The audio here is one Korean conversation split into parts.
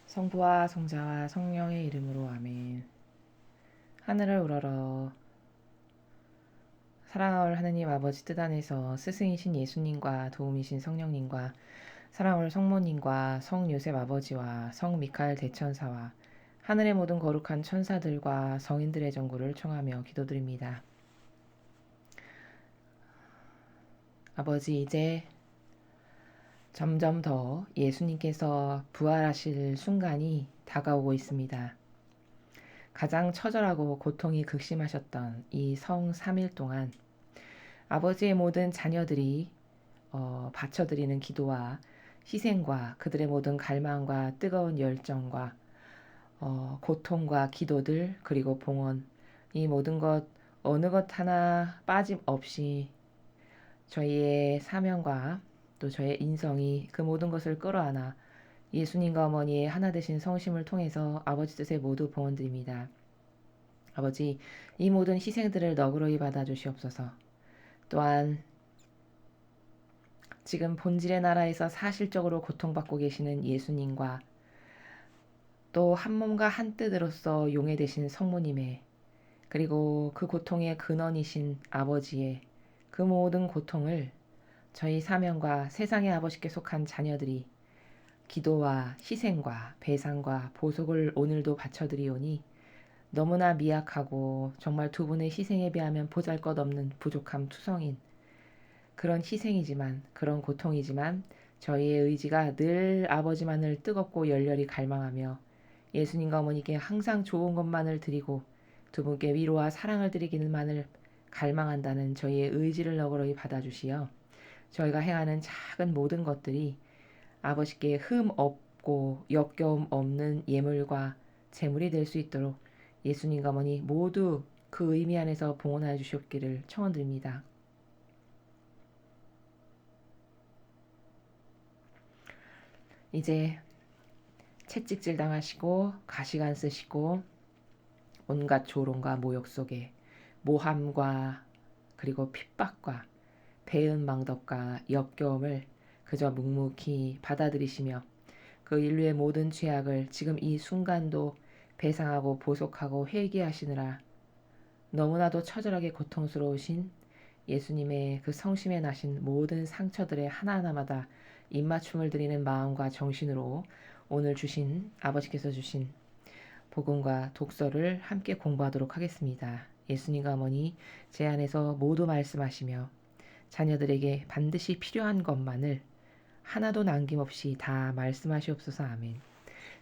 성부와 성자와 성령의 이름으로 아멘. 하늘을 우러러 사랑하올 하느님 아버지 뜻 안에서 스승이신 예수님과 도움이신 성령님과 사랑하올 성모님과 성요셉 아버지와 성 미카엘 대천사와 하늘의 모든 거룩한 천사들과 성인들의 전구를 청하며 기도드립니다. 아버지, 이제 점점 더 예수님께서 부활하실 순간이 다가오고 있습니다. 가장 처절하고 고통이 극심하셨던 이 성 3일 동안 아버지의 모든 자녀들이 바쳐드리는 기도와 희생과 그들의 모든 갈망과 뜨거운 열정과 고통과 기도들 그리고 봉헌, 이 모든 것 어느 것 하나 빠짐없이 저희의 사명과 또 저의 인성이 그 모든 것을 끌어안아 예수님과 어머니의 하나 되신 성심을 통해서 아버지 뜻에 모두 봉헌드립니다. 아버지, 이 모든 희생들을 너그러이 받아주시옵소서. 또한 지금 본질의 나라에서 사실적으로 고통받고 계시는 예수님과 또 한 몸과 한 뜻으로서 용해되신 성모님의, 그리고 그 고통의 근원이신 아버지의 그 모든 고통을 저희 사명과 세상의 아버지께 속한 자녀들이 기도와 희생과 배상과 보속을 오늘도 바쳐드리오니 너무나 미약하고 정말 두 분의 희생에 비하면 보잘것없는 부족함 투성인 그런 희생이지만, 그런 고통이지만 저희의 의지가 늘 아버지만을 뜨겁고 열렬히 갈망하며 예수님과 어머니께 항상 좋은 것만을 드리고 두 분께 위로와 사랑을 드리기만을 갈망한다는 저희의 의지를 너그러이 받아주시어 저희가 행하는 작은 모든 것들이 아버지께 흠 없고 역겨움 없는 예물과 제물이 될 수 있도록 예수님과 어머니 모두 그 의미 안에서 봉헌하여 주시옵기를 청원드립니다. 이제 채찍질 당하시고 가시관 쓰시고 온갖 조롱과 모욕 속에 모함과 그리고 핍박과 배은망덕과 역겨움을 그저 묵묵히 받아들이시며 그 인류의 모든 죄악을 지금 이 순간도 배상하고 보속하고 회개하시느라 너무나도 처절하게 고통스러우신 예수님의 그 성심에 나신 모든 상처들의 하나하나마다 입맞춤을 드리는 마음과 정신으로 오늘 주신 아버지께서 주신 복음과 독서를 함께 공부하도록 하겠습니다. 예수님과 어머니 제 안에서 모두 말씀하시며 자녀들에게 반드시 필요한 것만을 하나도 남김없이 다 말씀하시옵소서. 아멘.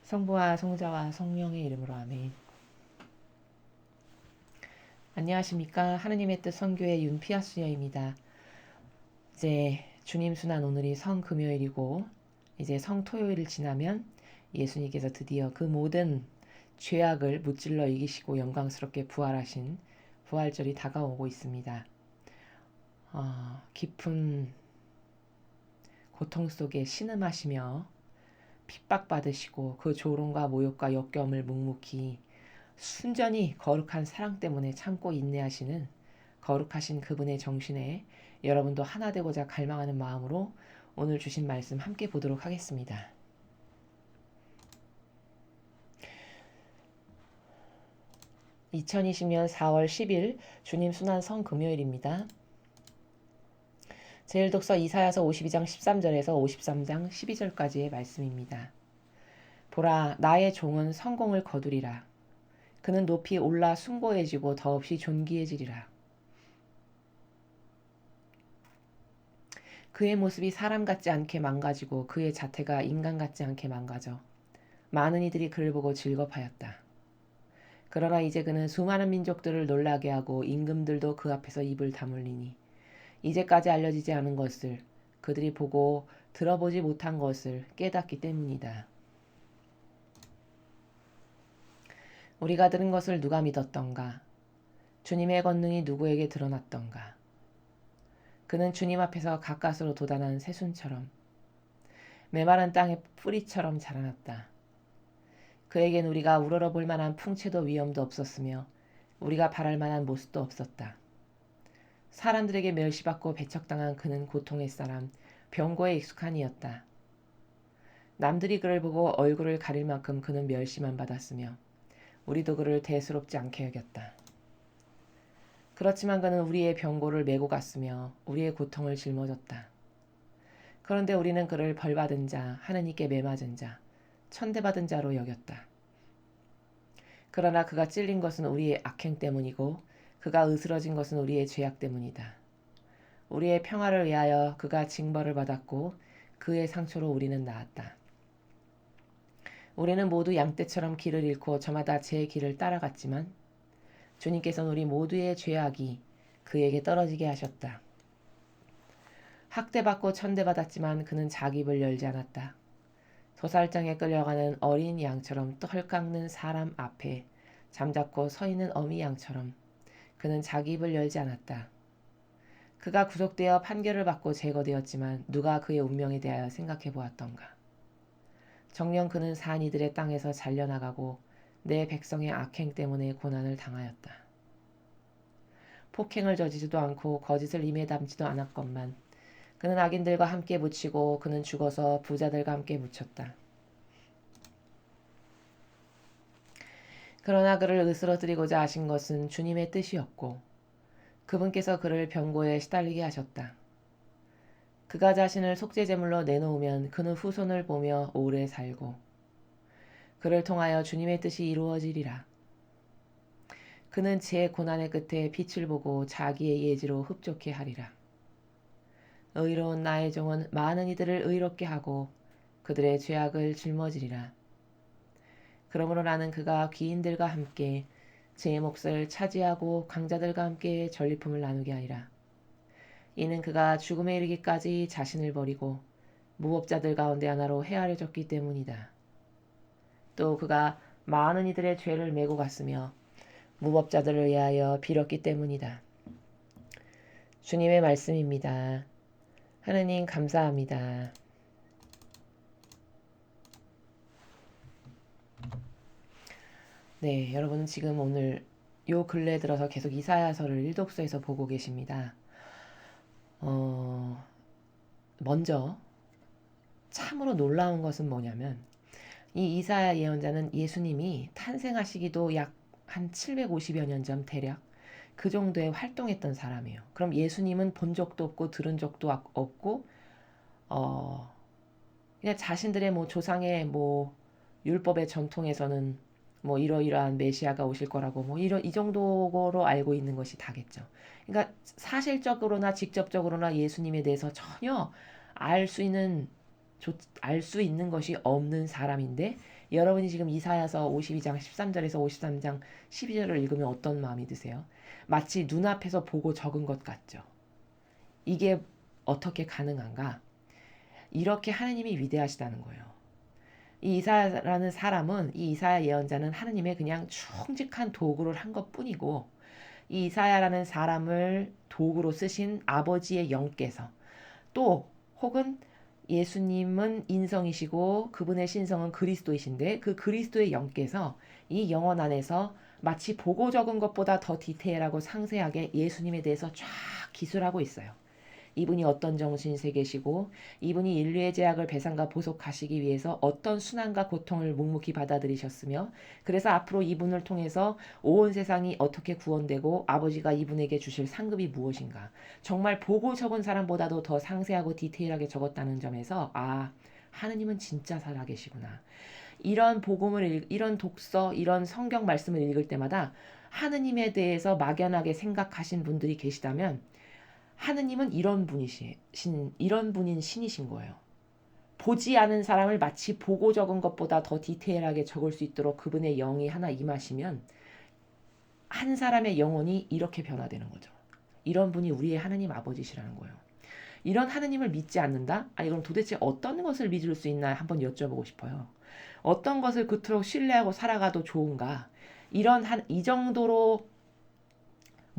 성부와 성자와 성령의 이름으로 아멘. 안녕하십니까. 하느님의 뜻 선교의 윤피아 수녀입니다. 이제 주님 순환 오늘이 성금요일이고 이제 성토요일을 지나면 예수님께서 드디어 그 모든 죄악을 무찔러 이기시고 영광스럽게 부활하신 부활절이 다가오고 있습니다. 깊은 고통 속에 신음하시며 핍박받으시고 그 조롱과 모욕과 역겨움을 묵묵히 순전히 거룩한 사랑 때문에 참고 인내하시는 거룩하신 그분의 정신에 여러분도 하나 되고자 갈망하는 마음으로 오늘 주신 말씀 함께 보도록 하겠습니다. (2020년 4월 10일) 주님 순환 성금요일입니다. 제1독서 이사야서 52장 13절에서 53장 12절까지의 말씀입니다. 보라, 나의 종은 성공을 거두리라. 그는 높이 올라 숭고해지고 더없이 존귀해지리라. 그의 모습이 사람 같지 않게 망가지고 그의 자태가 인간 같지 않게 망가져 많은 이들이 그를 보고 즐겁하였다. 그러나 이제 그는 수많은 민족들을 놀라게 하고 임금들도 그 앞에서 입을 다물리니 이제까지 알려지지 않은 것을 그들이 보고 들어보지 못한 것을 깨닫기 때문이다. 우리가 들은 것을 누가 믿었던가? 주님의 권능이 누구에게 드러났던가? 그는 주님 앞에서 가까스로 돋아난 새순처럼 메마른 땅의 뿌리처럼 자라났다. 그에겐 우리가 우러러볼 만한 풍채도 위엄도 없었으며 우리가 바랄 만한 모습도 없었다. 사람들에게 멸시받고 배척당한 그는 고통의 사람, 병고에 익숙한 이였다. 남들이 그를 보고 얼굴을 가릴 만큼 그는 멸시만 받았으며 우리도 그를 대수롭지 않게 여겼다. 그렇지만 그는 우리의 병고를 메고 갔으며 우리의 고통을 짊어졌다. 그런데 우리는 그를 벌받은 자, 하느님께 매맞은 자, 천대받은 자로 여겼다. 그러나 그가 찔린 것은 우리의 악행 때문이고 그가 으스러진 것은 우리의 죄악 때문이다. 우리의 평화를 위하여 그가 징벌을 받았고 그의 상처로 우리는 나았다. 우리는 모두 양떼처럼 길을 잃고 저마다 제 길을 따라갔지만 주님께서는 우리 모두의 죄악이 그에게 떨어지게 하셨다. 학대받고 천대받았지만 그는 자기 입을 열지 않았다. 도살장에 끌려가는 어린 양처럼 헐깎는 사람 앞에 잠자코 서 있는 어미 양처럼 그는 자기 입을 열지 않았다. 그가 구속되어 판결을 받고 제거되었지만 누가 그의 운명에 대하여 생각해 보았던가. 정녕 그는 산 이들의 땅에서 잘려나가고 내 백성의 악행 때문에 고난을 당하였다. 폭행을 저지지도 않고 거짓을 입에 담지도 않았건만 그는 악인들과 함께 묻히고 그는 죽어서 부자들과 함께 묻혔다. 그러나 그를 으스러뜨리고자 하신 것은 주님의 뜻이었고 그분께서 그를 병고에 시달리게 하셨다. 그가 자신을 속죄제물로 내놓으면 그는 후손을 보며 오래 살고 그를 통하여 주님의 뜻이 이루어지리라. 그는 제 고난의 끝에 빛을 보고 자기의 예지로 흡족해 하리라. 의로운 나의 종은 많은 이들을 의롭게 하고 그들의 죄악을 짊어지리라. 그러므로 나는 그가 귀인들과 함께 제 몫을 차지하고 강자들과 함께 전리품을 나누게 하리라. 이는 그가 죽음에 이르기까지 자신을 버리고 무법자들 가운데 하나로 헤아려졌기 때문이다. 또 그가 많은 이들의 죄를 메고 갔으며 무법자들을 위하여 빌었기 때문이다. 주님의 말씀입니다. 하느님 감사합니다. 네, 여러분은 지금 오늘 요 근래 들어서 계속 이사야서를 일독서에서 보고 계십니다. 먼저 참으로 놀라운 것은 뭐냐면 이 이사야 예언자는 예수님이 탄생하시기도 약 한 750여 년 전 대략 그 정도에 활동했던 사람이에요. 그럼 예수님은 본 적도 없고 들은 적도 없고 그냥 자신들의 뭐 조상의 뭐 율법의 전통에서는 뭐 이러이러한 메시아가 오실 거라고 뭐 이 정도로 알고 있는 것이 다겠죠. 그러니까 사실적으로나 직접적으로나 예수님에 대해서 전혀 알 수 있는 것이 없는 사람인데 여러분이 지금 이사야서 52장 13절에서 53장 12절을 읽으면 어떤 마음이 드세요? 마치 눈앞에서 보고 적은 것 같죠. 이게 어떻게 가능한가? 이렇게 하느님이 위대하시다는 거예요. 이 이사야라는 사람은 이 이사야 예언자는 하느님의 그냥 충직한 도구를 한 것뿐이고 이 이사야라는 사람을 도구로 쓰신 아버지의 영께서 또 혹은 예수님은 인성이시고 그분의 신성은 그리스도이신데 그 그리스도의 영께서 이 영혼 안에서 마치 보고 적은 것보다 더 디테일하고 상세하게 예수님에 대해서 쫙 기술하고 있어요. 이분이 어떤 정신세계시고 이분이 인류의 죄악을 배상과 보속하시기 위해서 어떤 순환과 고통을 묵묵히 받아들이셨으며 그래서 앞으로 이분을 통해서 온 세상이 어떻게 구원되고 아버지가 이분에게 주실 상급이 무엇인가 정말 보고 적은 사람보다도 더 상세하고 디테일하게 적었다는 점에서 하느님은 진짜 살아계시구나. 이런 복음을 이런 독서 이런 성경 말씀을 읽을 때마다 하느님에 대해서 막연하게 생각하신 분들이 계시다면 하느님은 이런 분인 신이신 거예요. 보지 않은 사람을 마치 보고 적은 것보다 더 디테일하게 적을 수 있도록 그분의 영이 하나 임하시면 한 사람의 영혼이 이렇게 변화되는 거죠. 이런 분이 우리의 하느님 아버지시라는 거예요. 이런 하느님을 믿지 않는다? 그럼 도대체 어떤 것을 믿을 수 있나 한번 여쭤보고 싶어요. 어떤 것을 그토록 신뢰하고 살아가도 좋은가? 이 정도로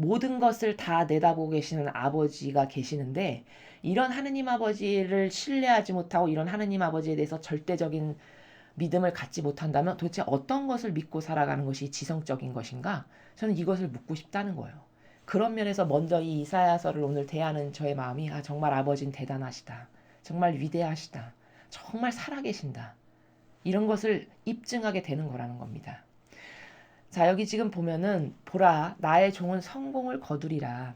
모든 것을 다 내다보고 계시는 아버지가 계시는데 이런 하느님 아버지를 신뢰하지 못하고 이런 하느님 아버지에 대해서 절대적인 믿음을 갖지 못한다면 도대체 어떤 것을 믿고 살아가는 것이 지성적인 것인가? 저는 이것을 묻고 싶다는 거예요. 그런 면에서 먼저 이 이사야서를 오늘 대하는 저의 마음이 정말 아버지는 대단하시다. 정말 위대하시다. 정말 살아계신다. 이런 것을 입증하게 되는 거라는 겁니다. 자, 여기 지금 보면은 보라, 나의 종은 성공을 거두리라.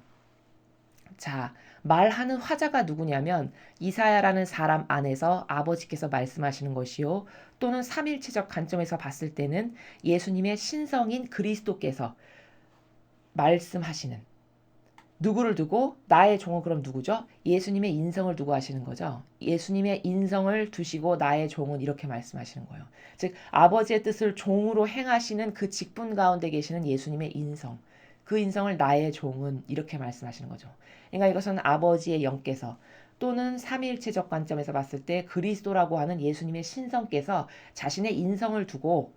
자, 말하는 화자가 누구냐면 이사야라는 사람 안에서 아버지께서 말씀하시는 것이요. 또는 삼일체적 관점에서 봤을 때는 예수님의 신성인 그리스도께서 말씀하시는, 누구를 두고? 나의 종은 그럼 누구죠? 예수님의 인성을 두고 하시는 거죠. 예수님의 인성을 두시고 나의 종은 이렇게 말씀하시는 거예요. 즉 아버지의 뜻을 종으로 행하시는 그 직분 가운데 계시는 예수님의 인성, 그 인성을 나의 종은 이렇게 말씀하시는 거죠. 그러니까 이것은 아버지의 영께서 또는 삼위일체적 관점에서 봤을 때 그리스도라고 하는 예수님의 신성께서 자신의 인성을 두고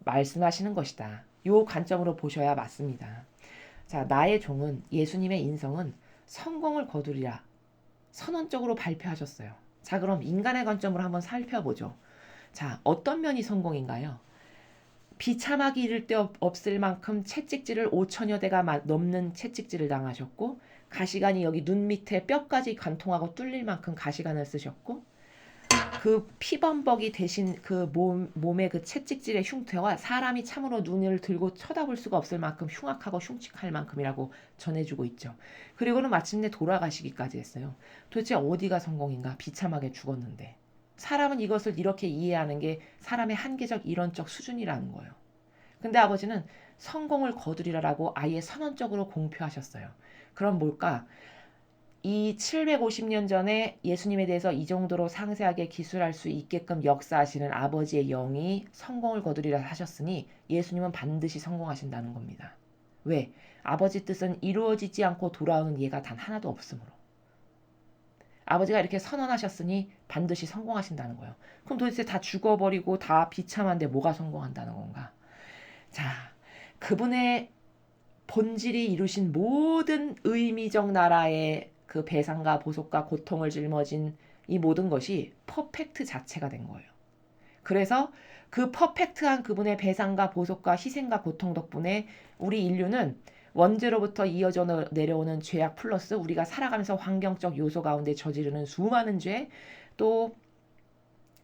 말씀하시는 것이다. 이 관점으로 보셔야 맞습니다. 자, 나의 종은, 예수님의 인성은 성공을 거두리라 선언적으로 발표하셨어요. 자, 그럼 인간의 관점으로 한번 살펴보죠. 자, 어떤 면이 성공인가요? 비참하기 이를 데 없을 만큼 채찍질을 5천여 대가 넘는 채찍질을 당하셨고, 가시관이 여기 눈 밑에 뼈까지 관통하고 뚫릴 만큼 가시관을 쓰셨고, 그 피범벅이 대신 그 몸의 그 채찍질의 흉터와 사람이 참으로 눈을 들고 쳐다볼 수가 없을 만큼 흉악하고 흉측할 만큼이라고 전해주고 있죠. 그리고는 마침내 돌아가시기까지 했어요. 도대체 어디가 성공인가? 비참하게 죽었는데. 사람은 이것을 이렇게 이해하는 게 사람의 한계적 이론적 수준이라는 거예요. 근데 아버지는 성공을 거두리라라고 아예 선언적으로 공표하셨어요. 그럼 뭘까? 이 750년 전에 예수님에 대해서 이 정도로 상세하게 기술할 수 있게끔 역사하시는 아버지의 영이 성공을 거두리라 하셨으니 예수님은 반드시 성공하신다는 겁니다. 왜? 아버지 뜻은 이루어지지 않고 돌아오는 예가 단 하나도 없으므로. 아버지가 이렇게 선언하셨으니 반드시 성공하신다는 거예요. 그럼 도대체 다 죽어버리고 다 비참한데 뭐가 성공한다는 건가? 자, 그분의 본질이 이루신 모든 의미적 나라의 그 배상과 보속과 고통을 짊어진 이 모든 것이 퍼펙트 자체가 된 거예요. 그래서 그 퍼펙트한 그분의 배상과 보속과 희생과 고통 덕분에 우리 인류는 원죄로부터 이어져 내려오는 죄악 플러스 우리가 살아가면서 환경적 요소 가운데 저지르는 수많은 죄, 또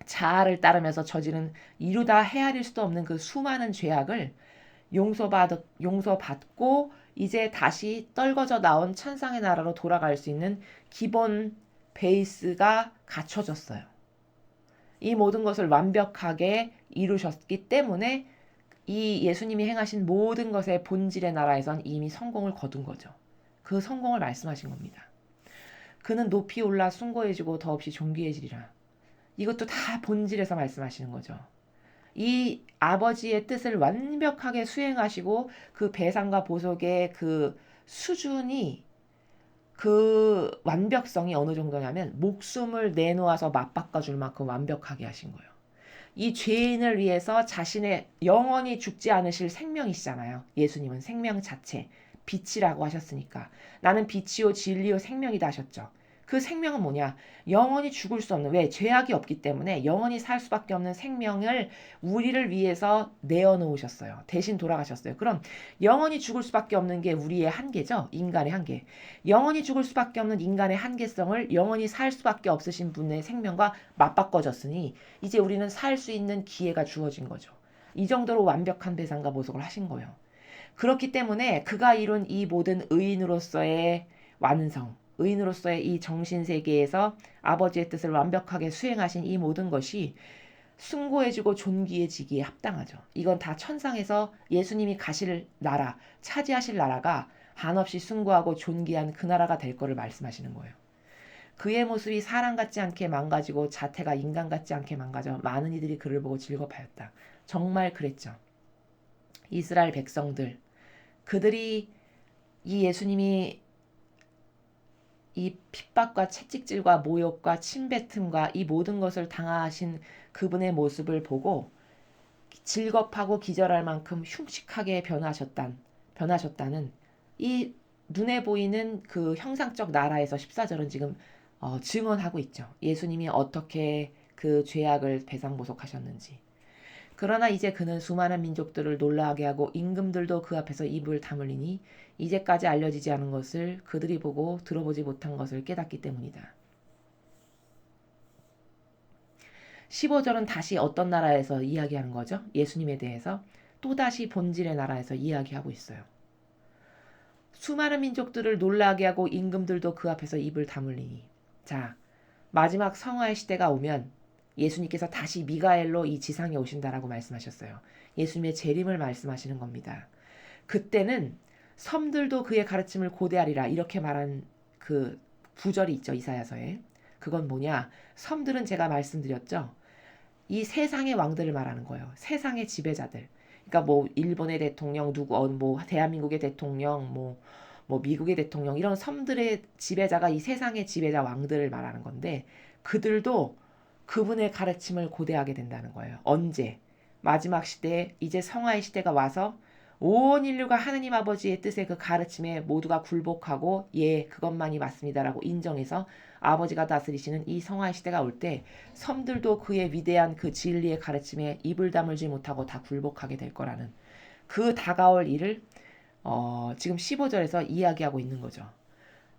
자아를 따르면서 저지른 이루다 헤아릴 수도 없는 그 수많은 죄악을 용서받고 이제 다시 떨궈져 나온 천상의 나라로 돌아갈 수 있는 기본 베이스가 갖춰졌어요. 이 모든 것을 완벽하게 이루셨기 때문에 이 예수님이 행하신 모든 것의 본질의 나라에선 이미 성공을 거둔 거죠. 그 성공을 말씀하신 겁니다. 그는 높이 올라 숭고해지고 더없이 존귀해지리라. 이것도 다 본질에서 말씀하시는 거죠. 이 아버지의 뜻을 완벽하게 수행하시고 그 배상과 보속의 그 수준이 그 완벽성이 어느 정도냐면 목숨을 내놓아서 맞바꿔 줄 만큼 완벽하게 하신 거예요. 이 죄인을 위해서 자신의 영원히 죽지 않으실 생명이시잖아요. 예수님은 생명 자체, 빛이라고 하셨으니까. 나는 빛이요 진리요 생명이다 하셨죠. 그 생명은 뭐냐? 영원히 죽을 수 없는, 왜? 죄악이 없기 때문에 영원히 살 수밖에 없는 생명을 우리를 위해서 내어놓으셨어요. 대신 돌아가셨어요. 그럼 영원히 죽을 수밖에 없는 게 우리의 한계죠. 인간의 한계. 영원히 죽을 수밖에 없는 인간의 한계성을 영원히 살 수밖에 없으신 분의 생명과 맞바꿔졌으니 이제 우리는 살 수 있는 기회가 주어진 거죠. 이 정도로 완벽한 배상과 보속을 하신 거예요. 그렇기 때문에 그가 이룬 이 모든 의인으로서의 완성, 의인으로서의 이 정신세계에서 아버지의 뜻을 완벽하게 수행하신 이 모든 것이 숭고해지고 존귀해지기에 합당하죠. 이건 다 천상에서 예수님이 가실 나라, 차지하실 나라가 한없이 숭고하고 존귀한 그 나라가 될 거를 말씀하시는 거예요. 그의 모습이 사람 같지 않게 망가지고 자태가 인간 같지 않게 망가져 많은 이들이 그를 보고 즐거워하였다. 정말 그랬죠. 이스라엘 백성들, 그들이 이 예수님이 이 핍박과 채찍질과 모욕과 침뱉음과 이 모든 것을 당하신 그분의 모습을 보고 즐겁하고 기절할 만큼 흉측하게 변하셨다는 이 눈에 보이는 그 형상적 나라에서 14절은 지금 증언하고 있죠. 예수님이 어떻게 그 죄악을 배상보속하셨는지. 그러나 이제 그는 수많은 민족들을 놀라게 하고 임금들도 그 앞에서 입을 다물리니 이제까지 알려지지 않은 것을 그들이 보고 들어보지 못한 것을 깨닫기 때문이다. 15절은 다시 어떤 나라에서 이야기하는 거죠? 예수님에 대해서 또다시 본질의 나라에서 이야기하고 있어요. 수많은 민족들을 놀라게 하고 임금들도 그 앞에서 입을 다물리니. 자, 마지막 성화의 시대가 오면 예수님께서 다시 미가엘로 이 지상에 오신다라고 말씀하셨어요. 예수님의 재림을 말씀하시는 겁니다. 그때는 섬들도 그의 가르침을 고대하리라 이렇게 말한 그 구절이 있죠. 이사야서에. 그건 뭐냐? 섬들은 제가 말씀드렸죠. 이 세상의 왕들을 말하는 거예요. 세상의 지배자들. 그러니까 뭐 일본의 대통령 누구 뭐 대한민국의 대통령 뭐 미국의 대통령 이런 섬들의 지배자가 이 세상의 지배자 왕들을 말하는 건데 그들도 그분의 가르침을 고대하게 된다는 거예요. 언제? 마지막 시대에 이제 성화의 시대가 와서 온 인류가 하느님 아버지의 뜻의 그 가르침에 모두가 굴복하고 예 그것만이 맞습니다라고 인정해서 아버지가 다스리시는 이 성화의 시대가 올 때 섬들도 그의 위대한 그 진리의 가르침에 입을 다물지 못하고 다 굴복하게 될 거라는 그 다가올 일을 지금 15절에서 이야기하고 있는 거죠.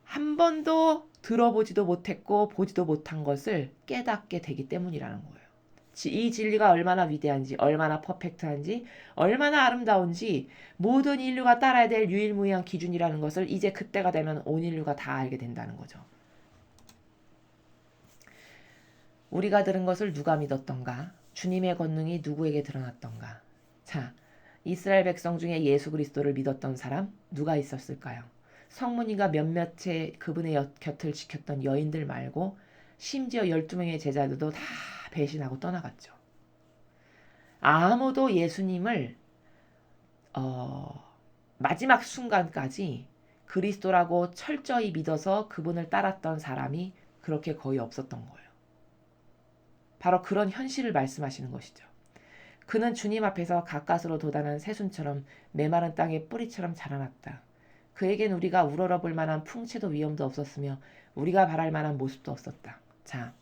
한 번도 들어보지도 못했고 보지도 못한 것을 깨닫게 되기 때문이라는 거예요. 이 진리가 얼마나 위대한지, 얼마나 퍼펙트한지, 얼마나 아름다운지 모든 인류가 따라야 될 유일무이한 기준이라는 것을 이제 그때가 되면 온 인류가 다 알게 된다는 거죠. 우리가 들은 것을 누가 믿었던가? 주님의 권능이 누구에게 드러났던가? 자, 이스라엘 백성 중에 예수 그리스도를 믿었던 사람 누가 있었을까요? 성문이가 몇몇의 그분의 곁을 지켰던 여인들 말고 심지어 12명의 제자들도 다 배신하고 떠나갔죠. 아무도 예수님을 마지막 순간까지 그리스도라고 철저히 믿어서 그분을 따랐던 사람이 그렇게 거의 없었던 거예요. 바로 그런 현실을 말씀하시는 것이죠. 그는 주님 앞에서 가까스로 돋아난 새순처럼 메마른 땅에 뿌리처럼 자라났다. 그에겐 우리가 우러러볼 만한 풍채도 위험도 없었으며 우리가 바랄 만한 모습도 없었다. 자,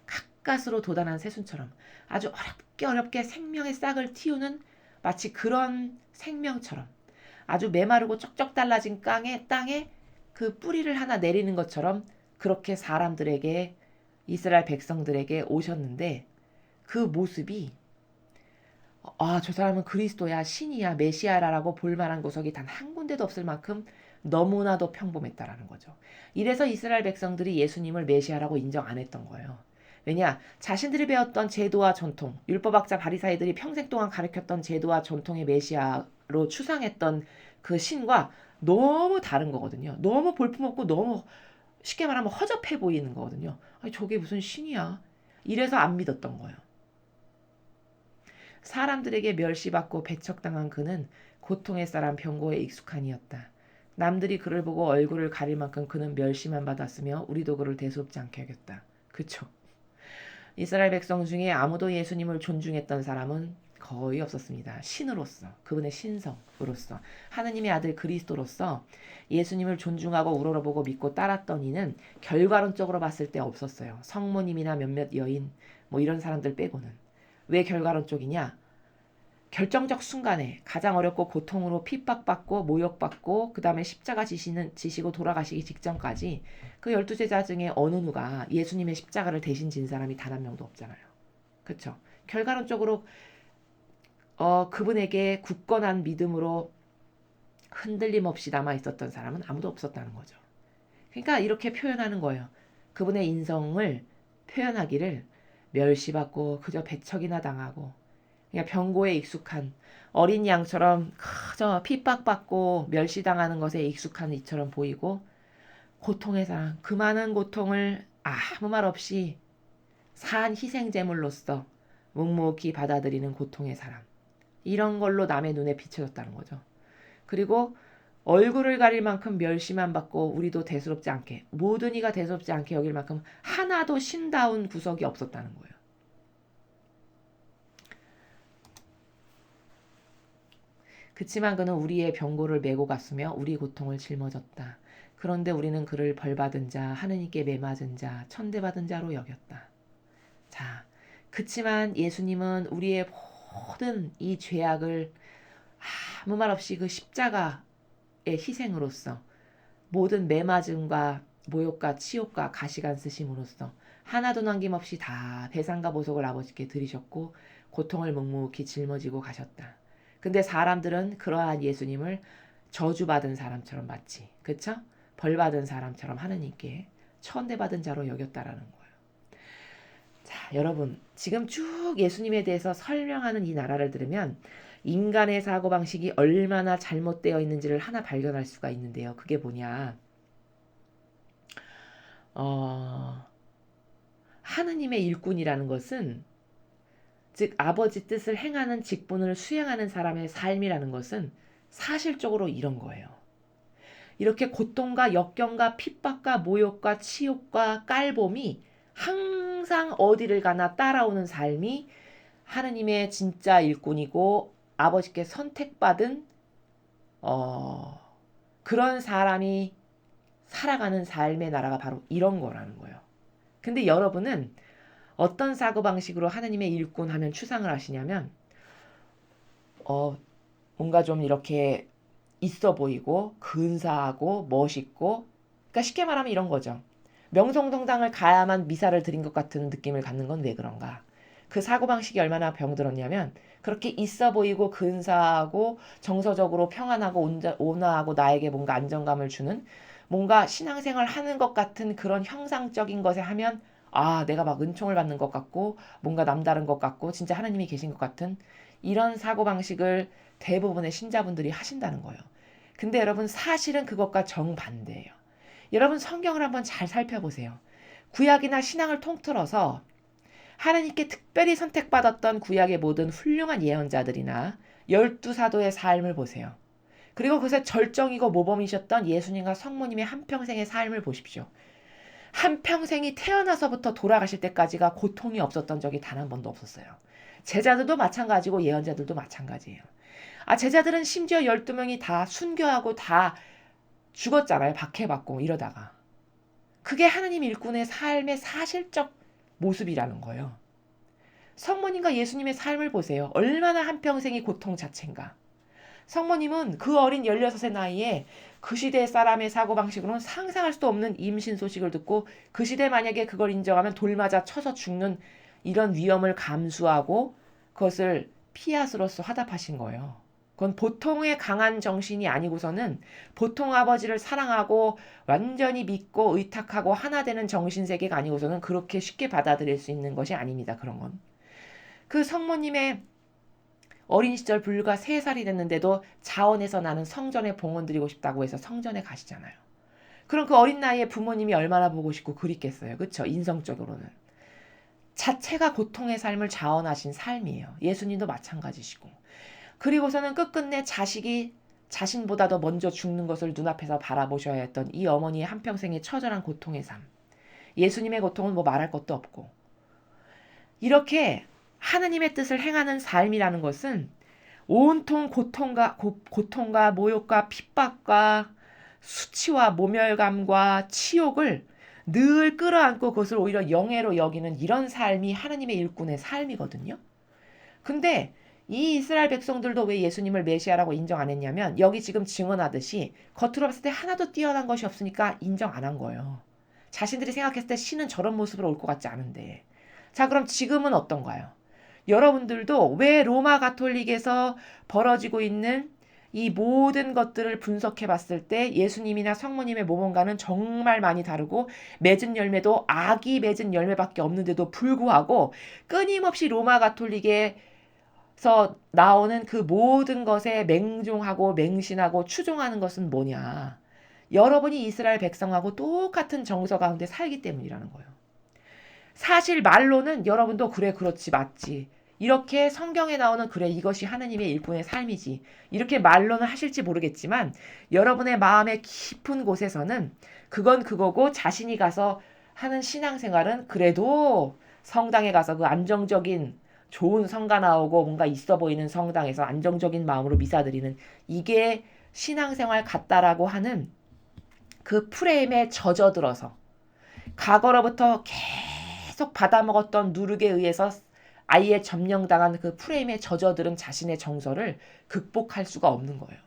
가까스로 돋아난 새순처럼 아주 어렵게 생명의 싹을 틔우는 마치 그런 생명처럼 아주 메마르고 쩍쩍 달라진 땅에 그 뿌리를 하나 내리는 것처럼 그렇게 사람들에게 이스라엘 백성들에게 오셨는데 그 모습이 저 사람은 그리스도야 신이야 메시아라고 볼만한 구석이 단 한 군데도 없을 만큼 너무나도 평범했다라는 거죠. 이래서 이스라엘 백성들이 예수님을 메시아라고 인정 안 했던 거예요. 왜냐? 자신들이 배웠던 제도와 전통, 율법학자 바리사이들이 평생 동안 가르쳤던 제도와 전통의 메시아로 추상했던 그 신과 너무 다른 거거든요. 너무 볼품없고 너무 쉽게 말하면 허접해 보이는 거거든요. 아니, 저게 무슨 신이야? 이래서 안 믿었던 거예요. 사람들에게 멸시받고 배척당한 그는 고통의 사람 병고에 익숙한 이였다. 남들이 그를 보고 얼굴을 가릴 만큼 그는 멸시만 받았으며 우리도 그를 대수롭지 않게 여겼다. 그쵸? 이스라엘 백성 중에 아무도 예수님을 존중했던 사람은 거의 없었습니다. 신으로서, 그분의 신성으로서, 하느님의 아들 그리스도로서 예수님을 존중하고 우러러보고 믿고 따랐던 이는 결과론적으로 봤을 때 없었어요. 성모님이나 몇몇 여인, 뭐 이런 사람들 빼고는. 왜 결과론적이냐? 결정적 순간에 가장 어렵고 고통으로 핍박받고 모욕받고 그 다음에 십자가 지시고 돌아가시기 직전까지 그 12제자 중에 어느 누가 예수님의 십자가를 대신 진 사람이 단 한 명도 없잖아요. 그렇죠? 결과론적으로 그분에게 굳건한 믿음으로 흔들림 없이 남아있었던 사람은 아무도 없었다는 거죠. 그러니까 이렇게 표현하는 거예요. 그분의 인성을 표현하기를 멸시받고 그저 배척이나 당하고 그냥 병고에 익숙한 어린 양처럼 그저 핍박받고 멸시당하는 것에 익숙한 이처럼 보이고 고통의 사랑, 그 많은 고통을 아무 말 없이 산 희생제물로서 묵묵히 받아들이는 고통의 사람. 이런 걸로 남의 눈에 비춰졌다는 거죠. 그리고 얼굴을 가릴 만큼 멸시만 받고 우리도 대수롭지 않게 모든 이가 대수롭지 않게 여길 만큼 하나도 신다운 구석이 없었다는 거예요. 그치만 그는 우리의 병고를 메고 갔으며 우리 고통을 짊어졌다. 그런데 우리는 그를 벌받은 자, 하느님께 매맞은 자, 천대받은 자로 여겼다. 자, 그치만 예수님은 우리의 모든 이 죄악을 아무 말 없이 그 십자가의 희생으로서 모든 매맞음과 모욕과 치욕과 가시관 쓰심으로써 하나도 남김없이 다 배상과 보속을 아버지께 드리셨고 고통을 묵묵히 짊어지고 가셨다. 근데 사람들은 그러한 예수님을 저주받은 사람처럼 봤지. 그쵸? 벌받은 사람처럼 하느님께 천대받은 자로 여겼다라는 거예요. 자, 여러분, 지금 쭉 예수님에 대해서 설명하는 이 나라를 들으면 인간의 사고방식이 얼마나 잘못되어 있는지를 하나 발견할 수가 있는데요. 그게 뭐냐. 하느님의 일꾼이라는 것은, 즉 아버지 뜻을 행하는 직분을 수행하는 사람의 삶이라는 것은 사실적으로 이런 거예요. 이렇게 고통과 역경과 핍박과 모욕과 치욕과 깔봄이 항상 어디를 가나 따라오는 삶이 하느님의 진짜 일꾼이고 아버지께 선택받은 그런 사람이 살아가는 삶의 나라가 바로 이런 거라는 거예요. 근데 여러분은 어떤 사고방식으로 하느님의 일꾼 하면 추상을 하시냐면 뭔가 좀 이렇게 있어 보이고 근사하고 멋있고, 그러니까 쉽게 말하면 이런 거죠. 명성정당을 가야만 미사를 드린 것 같은 느낌을 갖는 건 왜 그런가? 그 사고방식이 얼마나 병들었냐면 그렇게 있어 보이고 근사하고 정서적으로 평안하고 온화하고 나에게 뭔가 안정감을 주는 뭔가 신앙생활 하는 것 같은 그런 형상적인 것에 하면 내가 막 은총을 받는 것 같고 뭔가 남다른 것 같고 진짜 하나님이 계신 것 같은 이런 사고방식을 대부분의 신자분들이 하신다는 거예요. 근데 여러분 사실은 그것과 정반대예요. 여러분 성경을 한번 잘 살펴보세요. 구약이나 신앙을 통틀어서 하나님께 특별히 선택받았던 구약의 모든 훌륭한 예언자들이나 12사도의 삶을 보세요. 그리고 그새 절정이고 모범이셨던 예수님과 성모님의 한평생의 삶을 보십시오. 한평생이 태어나서부터 돌아가실 때까지가 고통이 없었던 적이 단 한 번도 없었어요. 제자들도 마찬가지고 예언자들도 마찬가지예요. 제자들은 심지어 12명이 다 순교하고 다 죽었잖아요. 박해받고 이러다가. 그게 하나님 일꾼의 삶의 사실적 모습이라는 거예요. 성모님과 예수님의 삶을 보세요. 얼마나 한평생이 고통 자체인가. 성모님은 그 어린 16의 나이에 그 시대 사람의 사고방식으로는 상상할 수도 없는 임신 소식을 듣고 그 시대 만약에 그걸 인정하면 돌 맞아 쳐서 죽는 이런 위험을 감수하고 그것을 피아스로서 화답하신 거예요. 그건 보통의 강한 정신이 아니고서는 보통 아버지를 사랑하고 완전히 믿고 의탁하고 하나 되는 정신세계가 아니고서는 그렇게 쉽게 받아들일 수 있는 것이 아닙니다. 그런 건. 그 성모님의 어린 시절 불과 3살이 됐는데도 자원에서 나는 성전에 봉헌 드리고 싶다고 해서 성전에 가시잖아요. 그럼 그 어린 나이에 부모님이 얼마나 보고 싶고 그립겠어요. 그렇죠? 인성적으로는. 자체가 고통의 삶을 자원하신 삶이에요. 예수님도 마찬가지시고. 그리고서는 끝끝내 자식이 자신보다 더 먼저 죽는 것을 눈앞에서 바라보셔야 했던 이 어머니의 한평생의 처절한 고통의 삶. 예수님의 고통은 뭐 말할 것도 없고. 이렇게 하느님의 뜻을 행하는 삶이라는 것은 온통 고통과 모욕과 핍박과 수치와 모멸감과 치욕을 늘 끌어안고 그것을 오히려 영예로 여기는 이런 삶이 하느님의 일꾼의 삶이거든요. 근데 이 이스라엘 백성들도 왜 예수님을 메시아라고 인정 안 했냐면 여기 지금 증언하듯이 겉으로 봤을 때 하나도 뛰어난 것이 없으니까 인정 안 한 거예요. 자신들이 생각했을 때 신은 저런 모습으로 올 것 같지 않은데. 자, 그럼 지금은 어떤가요? 여러분들도 왜 로마 가톨릭에서 벌어지고 있는 이 모든 것들을 분석해 봤을 때 예수님이나 성모님의 모범과는 정말 많이 다르고 맺은 열매도 악이 맺은 열매밖에 없는데도 불구하고 끊임없이 로마 가톨릭에서 나오는 그 모든 것에 맹종하고 맹신하고 추종하는 것은 뭐냐? 여러분이 이스라엘 백성하고 똑같은 정서 가운데 살기 때문이라는 거예요. 사실 말로는 여러분도 그래 그렇지 맞지. 이렇게 성경에 나오는 그래 이것이 하나님의 일꾼의 삶이지. 이렇게 말로는 하실지 모르겠지만 여러분의 마음의 깊은 곳에서는 그건 그거고 자신이 가서 하는 신앙생활은 그래도 성당에 가서 그 안정적인 좋은 성가 나오고 뭔가 있어 보이는 성당에서 안정적인 마음으로 미사 드리는 이게 신앙생활 같다라고 하는 그 프레임에 젖어들어서 과거로부터 계속 받아먹었던 누룩에 의해서 아예 점령당한 그 프레임에 젖어들은 자신의 정서를 극복할 수가 없는 거예요.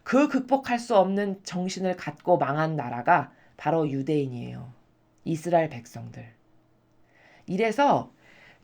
그 극복할 수 없는 정신을 갖고 망한 나라가 바로 유대인이에요. 이스라엘 백성들. 이래서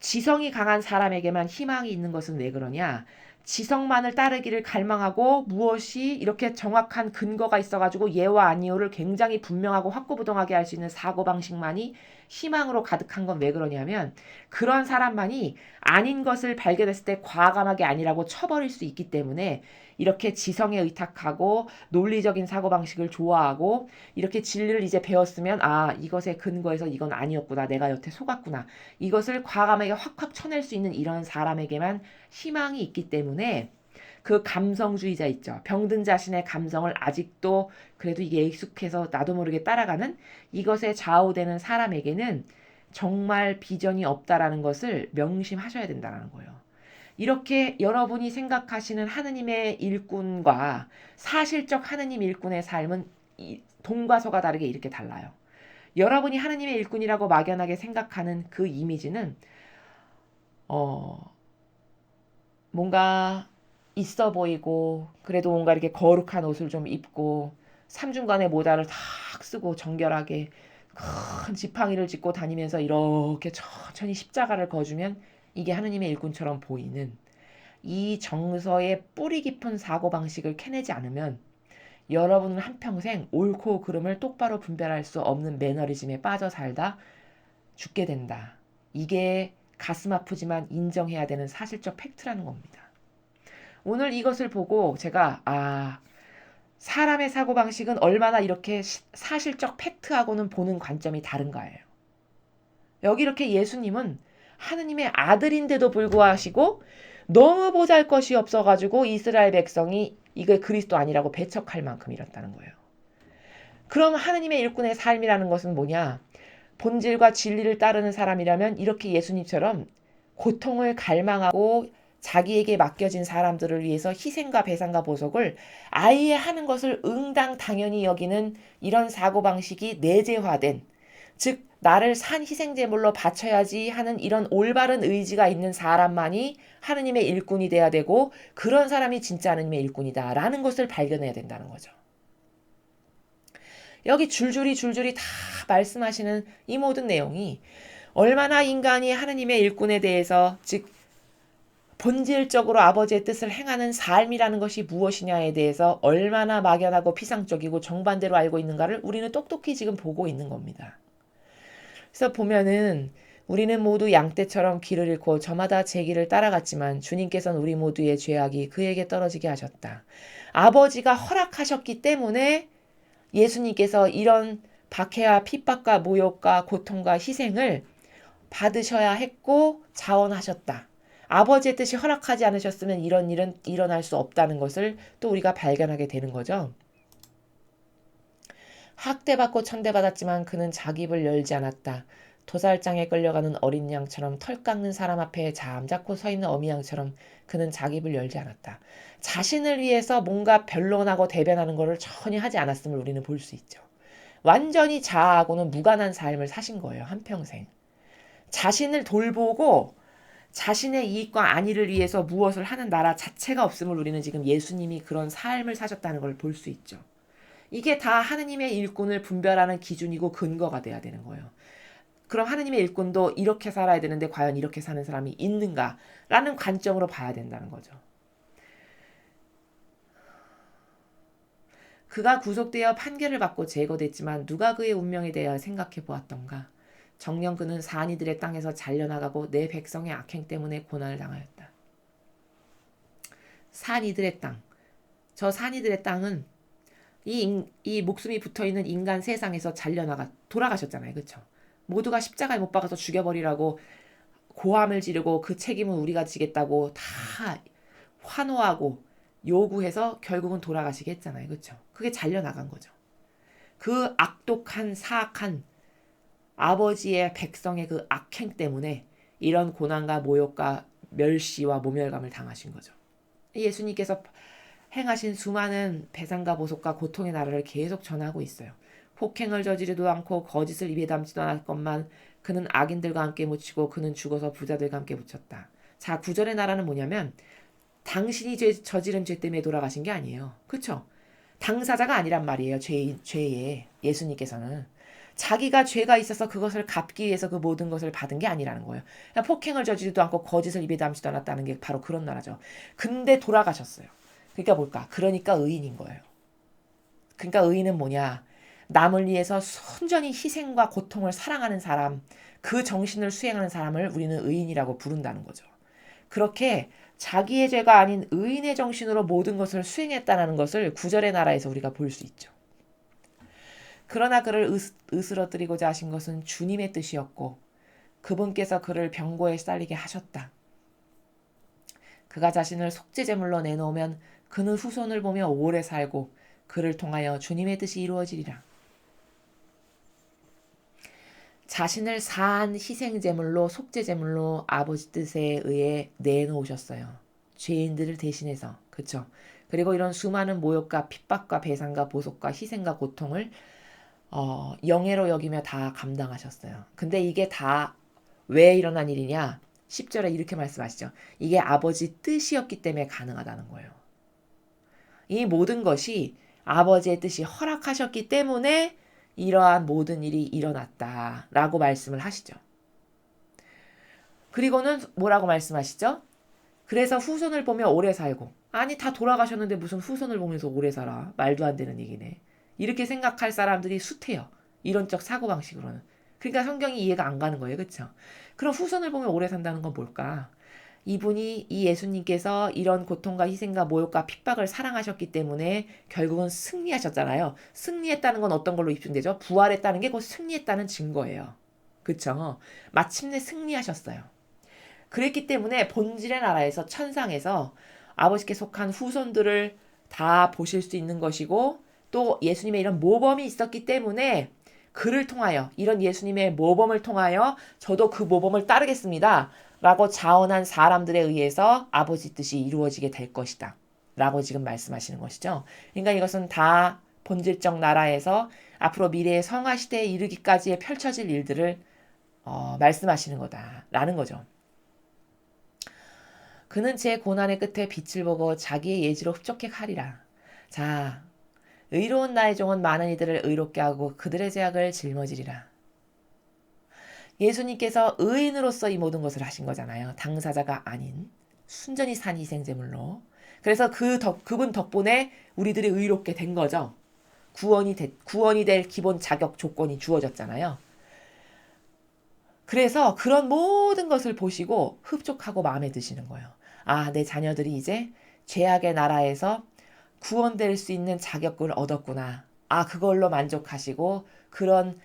지성이 강한 사람에게만 희망이 있는 것은 왜 그러냐? 지성만을 따르기를 갈망하고 무엇이 이렇게 정확한 근거가 있어가지고 예와 아니오를 굉장히 분명하고 확고부동하게 할 수 있는 사고방식만이 희망으로 가득한 건 왜 그러냐면 그런 사람만이 아닌 것을 발견했을 때 과감하게 아니라고 쳐버릴 수 있기 때문에 이렇게 지성에 의탁하고 논리적인 사고방식을 좋아하고 이렇게 진리를 이제 배웠으면 아 이것에 근거해서 이건 아니었구나 내가 여태 속았구나 이것을 과감하게 확확 쳐낼 수 있는 이런 사람에게만 희망이 있기 때문에 그 감성주의자 있죠. 병든 자신의 감성을 아직도 그래도 이게 익숙해서 나도 모르게 따라가는 이것에 좌우되는 사람에게는 정말 비전이 없다라는 것을 명심하셔야 된다는 거예요. 이렇게 여러분이 생각하시는 하느님의 일꾼과 사실적 하느님 일꾼의 삶은 동과 서가 다르게 이렇게 달라요. 여러분이 하느님의 일꾼이라고 막연하게 생각하는 그 이미지는 뭔가 있어 보이고 그래도 뭔가 이렇게 거룩한 옷을 좀 입고 삼중간의 모자를 탁 쓰고 정결하게 큰 지팡이를 짚고 다니면서 이렇게 천천히 십자가를 거주면 이게 하느님의 일꾼처럼 보이는 이 정서의 뿌리 깊은 사고방식을 캐내지 않으면 여러분은 한평생 옳고 그름을 똑바로 분별할 수 없는 매너리즘에 빠져 살다 죽게 된다. 이게 가슴 아프지만 인정해야 되는 사실적 팩트라는 겁니다. 오늘 이것을 보고 제가 사람의 사고방식은 얼마나 이렇게 사실적 팩트하고는 보는 관점이 다른가예요. 여기 이렇게 예수님은 하느님의 아들인데도 불구하고 너무 보잘것이 없어가지고 이스라엘 백성이 이게 그리스도 아니라고 배척할 만큼 이렇다는 거예요. 그럼 하느님의 일꾼의 삶이라는 것은 뭐냐? 본질과 진리를 따르는 사람이라면 이렇게 예수님처럼 고통을 갈망하고 자기에게 맡겨진 사람들을 위해서 희생과 배상과 보석을 아예 하는 것을 응당당연히 여기는 이런 사고방식이 내재화된, 즉 나를 산 희생제물로 바쳐야지 하는 이런 올바른 의지가 있는 사람만이 하느님의 일꾼이 돼야 되고 그런 사람이 진짜 하느님의 일꾼이다라는 것을 발견해야 된다는 거죠. 여기 줄줄이 다 말씀하시는 이 모든 내용이 얼마나 인간이 하느님의 일꾼에 대해서 즉 본질적으로 아버지의 뜻을 행하는 삶이라는 것이 무엇이냐에 대해서 얼마나 막연하고 피상적이고 정반대로 알고 있는가를 우리는 똑똑히 지금 보고 있는 겁니다. 그래서 보면은 우리는 모두 양떼처럼 길을 잃고 저마다 제 길을 따라갔지만 주님께서는 우리 모두의 죄악이 그에게 떨어지게 하셨다. 아버지가 허락하셨기 때문에 예수님께서 이런 박해와 핍박과 모욕과 고통과 희생을 받으셔야 했고 자원하셨다. 아버지의 뜻이 허락하지 않으셨으면 이런 일은 일어날 수 없다는 것을 또 우리가 발견하게 되는 거죠. 학대받고 천대받았지만 그는 자기 입을 열지 않았다. 도살장에 끌려가는 어린 양처럼 털 깎는 사람 앞에 잠자코 서 있는 어미 양처럼 그는 자기 입을 열지 않았다. 자신을 위해서 뭔가 변론하고 대변하는 것을 전혀 하지 않았음을 우리는 볼 수 있죠. 완전히 자아하고는 무관한 삶을 사신 거예요. 한평생. 자신을 돌보고 자신의 이익과 안위를 위해서 무엇을 하는 나라 자체가 없음을 우리는 지금 예수님이 그런 삶을 사셨다는 걸 볼 수 있죠. 이게 다 하느님의 일꾼을 분별하는 기준이고 근거가 돼야 되는 거예요. 그럼 하느님의 일꾼도 이렇게 살아야 되는데 과연 이렇게 사는 사람이 있는가라는 관점으로 봐야 된다는 거죠. 그가 구속되어 판결을 받고 제거됐지만 누가 그의 운명에 대하여 생각해 보았던가. 정녕 그는 산이들의 땅에서 잘려나가고 내 백성의 악행 때문에 고난을 당하였다. 산이들의 땅. 저 산이들의 땅은 이 목숨이 붙어있는 인간 세상에서 돌아가셨잖아요. 그렇죠? 모두가 십자가에 못 박아서 죽여버리라고 고함을 지르고 그 책임은 우리가 지겠다고 다 환호하고 요구해서 결국은 돌아가시게 했잖아요. 그렇죠? 그게 잘려나간 거죠. 그 악독한 사악한 아버지의 백성의 그 악행 때문에 이런 고난과 모욕과 멸시와 모멸감을 당하신 거죠. 예수님께서 행하신 수많은 배상과 보속과 고통의 나라를 계속 전하고 있어요. 폭행을 저지르지도 않고 거짓을 입에 담지도 않았건만 그는 악인들과 함께 묻히고 그는 죽어서 부자들과 함께 묻혔다. 자, 구절의 나라는 뭐냐면 당신이 저지른 죄 때문에 돌아가신 게 아니에요. 그렇죠? 당사자가 아니란 말이에요. 죄의 예수님께서는. 자기가 죄가 있어서 그것을 갚기 위해서 그 모든 것을 받은 게 아니라는 거예요. 그냥 폭행을 저지르지도 않고 거짓을 입에 담지도 않았다는 게 바로 그런 나라죠. 근데 돌아가셨어요. 그러니까 뭘까? 그러니까 의인인 거예요. 그러니까 의인은 뭐냐? 남을 위해서 순전히 희생과 고통을 사랑하는 사람, 그 정신을 수행하는 사람을 우리는 의인이라고 부른다는 거죠. 그렇게 자기의 죄가 아닌 의인의 정신으로 모든 것을 수행했다는 것을 구절의 나라에서 우리가 볼 수 있죠. 그러나 그를 으스러뜨리고자 하신 것은 주님의 뜻이었고 그분께서 그를 병고에 쌓리게 하셨다. 그가 자신을 속죄제물로 내놓으면 그는 후손을 보며 오래 살고 그를 통하여 주님의 뜻이 이루어지리라. 자신을 사한 희생제물로 속죄제물로 아버지 뜻에 의해 내놓으셨어요. 죄인들을 대신해서. 그쵸? 그리고 이런 수많은 모욕과 핍박과 배상과 보속과 희생과 고통을 영예로 여기며 다 감당하셨어요. 근데 이게 다 왜 일어난 일이냐? 10절에 이렇게 말씀하시죠. 이게 아버지 뜻이었기 때문에 가능하다는 거예요. 이 모든 것이 아버지의 뜻이 허락하셨기 때문에 이러한 모든 일이 일어났다라고 말씀을 하시죠. 그리고는 뭐라고 말씀하시죠? 그래서 후손을 보며 오래 살고. 아니 다 돌아가셨는데 무슨 후손을 보면서 오래 살아. 말도 안 되는 얘기네. 이렇게 생각할 사람들이 숱해요. 이론적 사고방식으로는. 그러니까 성경이 이해가 안 가는 거예요. 그렇죠? 그럼 후손을 보며 오래 산다는 건 뭘까? 이분이 이 예수님께서 이런 고통과 희생과 모욕과 핍박을 사랑하셨기 때문에 결국은 승리하셨잖아요. 승리했다는 건 어떤 걸로 입증되죠? 부활했다는 게 곧 승리했다는 증거예요. 그렇죠? 마침내 승리하셨어요. 그랬기 때문에 본질의 나라에서 천상에서 아버지께 속한 후손들을 다 보실 수 있는 것이고 또 예수님의 이런 모범이 있었기 때문에 그를 통하여 이런 예수님의 모범을 통하여 저도 그 모범을 따르겠습니다. 라고 자원한 사람들에 의해서 아버지 뜻이 이루어지게 될 것이다. 라고 지금 말씀하시는 것이죠. 그러니까 이것은 다 본질적 나라에서 앞으로 미래의 성화시대에 이르기까지의 펼쳐질 일들을 말씀하시는 거다라는 거죠. 그는 제 고난의 끝에 빛을 보고 자기의 예지로 흡족해 하리라. 자, 의로운 나의 종은 많은 이들을 의롭게 하고 그들의 죄악을 짊어지리라. 예수님께서 의인으로서 이 모든 것을 하신 거잖아요. 당사자가 아닌 순전히 산 희생제물로. 그래서 그분 덕분에 우리들이 의롭게 된 거죠. 구원이 될 기본 자격 조건이 주어졌잖아요. 그래서 그런 모든 것을 보시고 흡족하고 마음에 드시는 거예요. 아, 내 자녀들이 이제 죄악의 나라에서 구원될 수 있는 자격을 얻었구나. 아, 그걸로 만족하시고 그런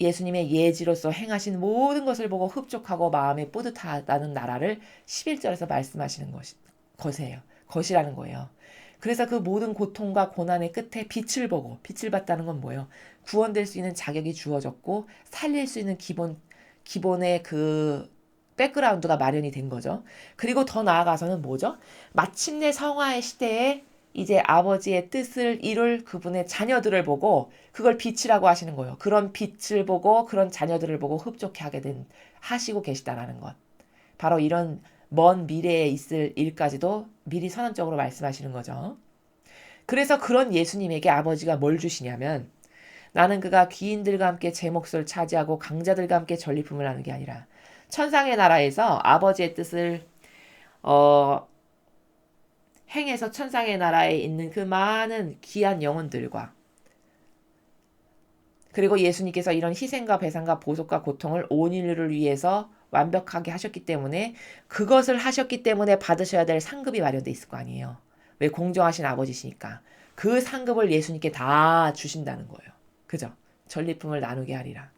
예수님의 예지로서 행하신 모든 것을 보고 흡족하고 마음에 뿌듯하다는 나라를 11절에서 말씀하시는 것이라는 거예요. 그래서 그 모든 고통과 고난의 끝에 빛을 보고, 빛을 봤다는 건 뭐예요? 구원될 수 있는 자격이 주어졌고 살릴 수 있는 기본의 그 백그라운드가 마련이 된 거죠. 그리고 더 나아가서는 뭐죠? 마침내 성화의 시대에 이제 아버지의 뜻을 이룰 그분의 자녀들을 보고 그걸 빛이라고 하시는 거예요. 그런 빛을 보고 그런 자녀들을 보고 흡족해 하시고 계시다라는 것. 바로 이런 먼 미래에 있을 일까지도 미리 선언적으로 말씀하시는 거죠. 그래서 그런 예수님에게 아버지가 뭘 주시냐면 나는 그가 귀인들과 함께 제 몫을 차지하고 강자들과 함께 전리품을 하는 게 아니라 천상의 나라에서 아버지의 뜻을 행해서 천상의 나라에 있는 그 많은 귀한 영혼들과 그리고 예수님께서 이런 희생과 배상과 보속과 고통을 온 인류를 위해서 완벽하게 하셨기 때문에 그것을 하셨기 때문에 받으셔야 될 상급이 마련돼 있을 거 아니에요. 왜? 공정하신 아버지시니까. 그 상급을 예수님께 다 주신다는 거예요. 그죠? 전리품을 나누게 하리라.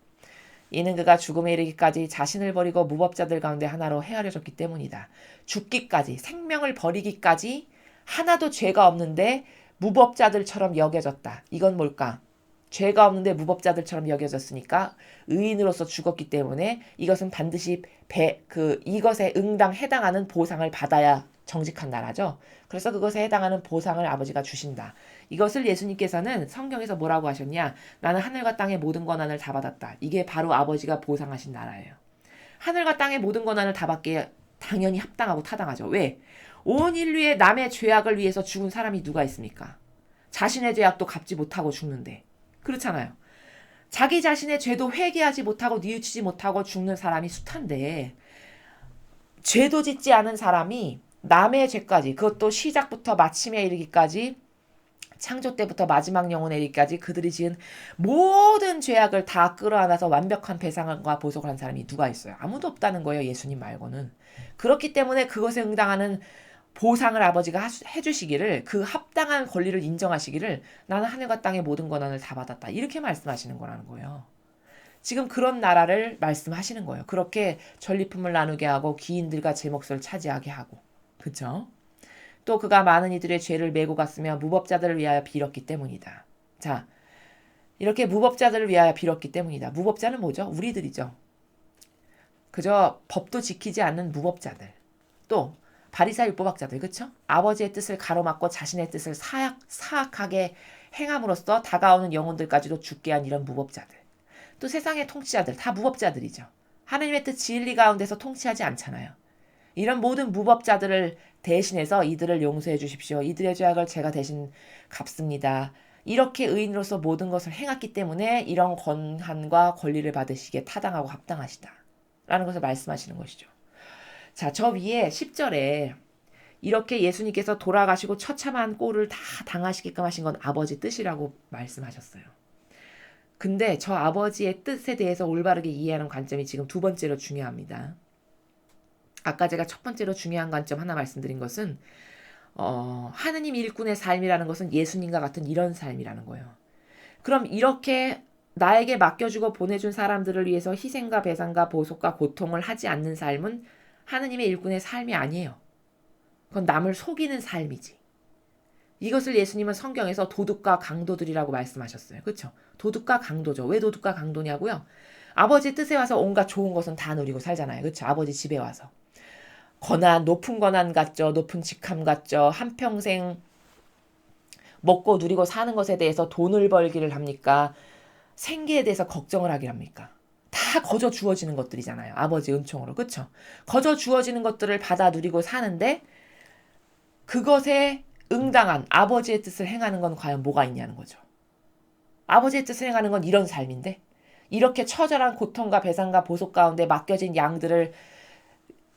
이는 그가 죽음에 이르기까지 자신을 버리고 무법자들 가운데 하나로 헤아려졌기 때문이다. 죽기까지, 생명을 버리기까지 하나도 죄가 없는데 무법자들처럼 여겨졌다. 이건 뭘까? 죄가 없는데 무법자들처럼 여겨졌으니까 의인으로서 죽었기 때문에 이것은 반드시 이것에 해당하는 보상을 받아야 정직한 나라죠. 그래서 그것에 해당하는 보상을 아버지가 주신다. 이것을 예수님께서는 성경에서 뭐라고 하셨냐? 나는 하늘과 땅의 모든 권한을 다 받았다. 이게 바로 아버지가 보상하신 나라예요. 하늘과 땅의 모든 권한을 다 받기에 당연히 합당하고 타당하죠. 왜? 온 인류의 남의 죄악을 위해서 죽은 사람이 누가 있습니까? 자신의 죄악도 갚지 못하고 죽는데. 그렇잖아요. 자기 자신의 죄도 회개하지 못하고 뉘우치지 못하고 죽는 사람이 숱한데 죄도 짓지 않은 사람이 남의 죄까지, 그것도 시작부터 마침에 이르기까지, 창조 때부터 마지막 영혼에 이르기까지 그들이 지은 모든 죄악을 다 끌어안아서 완벽한 배상과 보석을 한 사람이 누가 있어요? 아무도 없다는 거예요. 예수님 말고는. 그렇기 때문에 그것에 응당하는 보상을 아버지가 해주시기를, 그 합당한 권리를 인정하시기를, 나는 하늘과 땅의 모든 권한을 다 받았다, 이렇게 말씀하시는 거라는 거예요. 지금 그런 나라를 말씀하시는 거예요. 그렇게 전리품을 나누게 하고 귀인들과 제 몫을 차지하게 하고. 그쵸? 또 그가 많은 이들의 죄를 메고 갔으며 무법자들을 위하여 빌었기 때문이다. 자, 이렇게 무법자들을 위하여 빌었기 때문이다. 무법자는 뭐죠? 우리들이죠. 그저 법도 지키지 않는 무법자들. 또 바리사 율법학자들, 그쵸? 아버지의 뜻을 가로막고 자신의 뜻을 사악하게 행함으로써 다가오는 영혼들까지도 죽게 한 이런 무법자들. 또 세상의 통치자들, 다 무법자들이죠. 하나님의 뜻 진리 가운데서 통치하지 않잖아요. 이런 모든 무법자들을 대신해서 이들을 용서해 주십시오. 이들의 죄악을 제가 대신 갚습니다. 이렇게 의인으로서 모든 것을 행했기 때문에 이런 권한과 권리를 받으시기에 타당하고 합당하시다, 라는 것을 말씀하시는 것이죠. 자, 저 위에 10절에 이렇게 예수님께서 돌아가시고 처참한 꼴을 다 당하시게끔 하신 건 아버지 뜻이라고 말씀하셨어요. 근데 저 아버지의 뜻에 대해서 올바르게 이해하는 관점이 지금 두 번째로 중요합니다. 아까 제가 첫 번째로 중요한 관점 하나 말씀드린 것은 하느님 일꾼의 삶이라는 것은 예수님과 같은 이런 삶이라는 거예요. 그럼 이렇게 나에게 맡겨주고 보내준 사람들을 위해서 희생과 배상과 보속과 고통을 하지 않는 삶은 하느님의 일꾼의 삶이 아니에요. 그건 남을 속이는 삶이지. 이것을 예수님은 성경에서 도둑과 강도들이라고 말씀하셨어요. 그렇죠? 도둑과 강도죠. 왜 도둑과 강도냐고요? 아버지 뜻에 와서 온갖 좋은 것은 다 누리고 살잖아요. 그렇죠? 아버지 집에 와서. 권한, 높은 권한 같죠. 높은 직함 같죠. 한평생 먹고 누리고 사는 것에 대해서 돈을 벌기를 합니까? 생계에 대해서 걱정을 하길 합니까? 다 거저 주어지는 것들이잖아요. 아버지 은총으로. 그렇죠? 거저 주어지는 것들을 받아 누리고 사는데 그것에 응당한 아버지의 뜻을 행하는 건 과연 뭐가 있냐는 거죠. 아버지의 뜻을 행하는 건 이런 삶인데, 이렇게 처절한 고통과 배상과 보속 가운데 맡겨진 양들을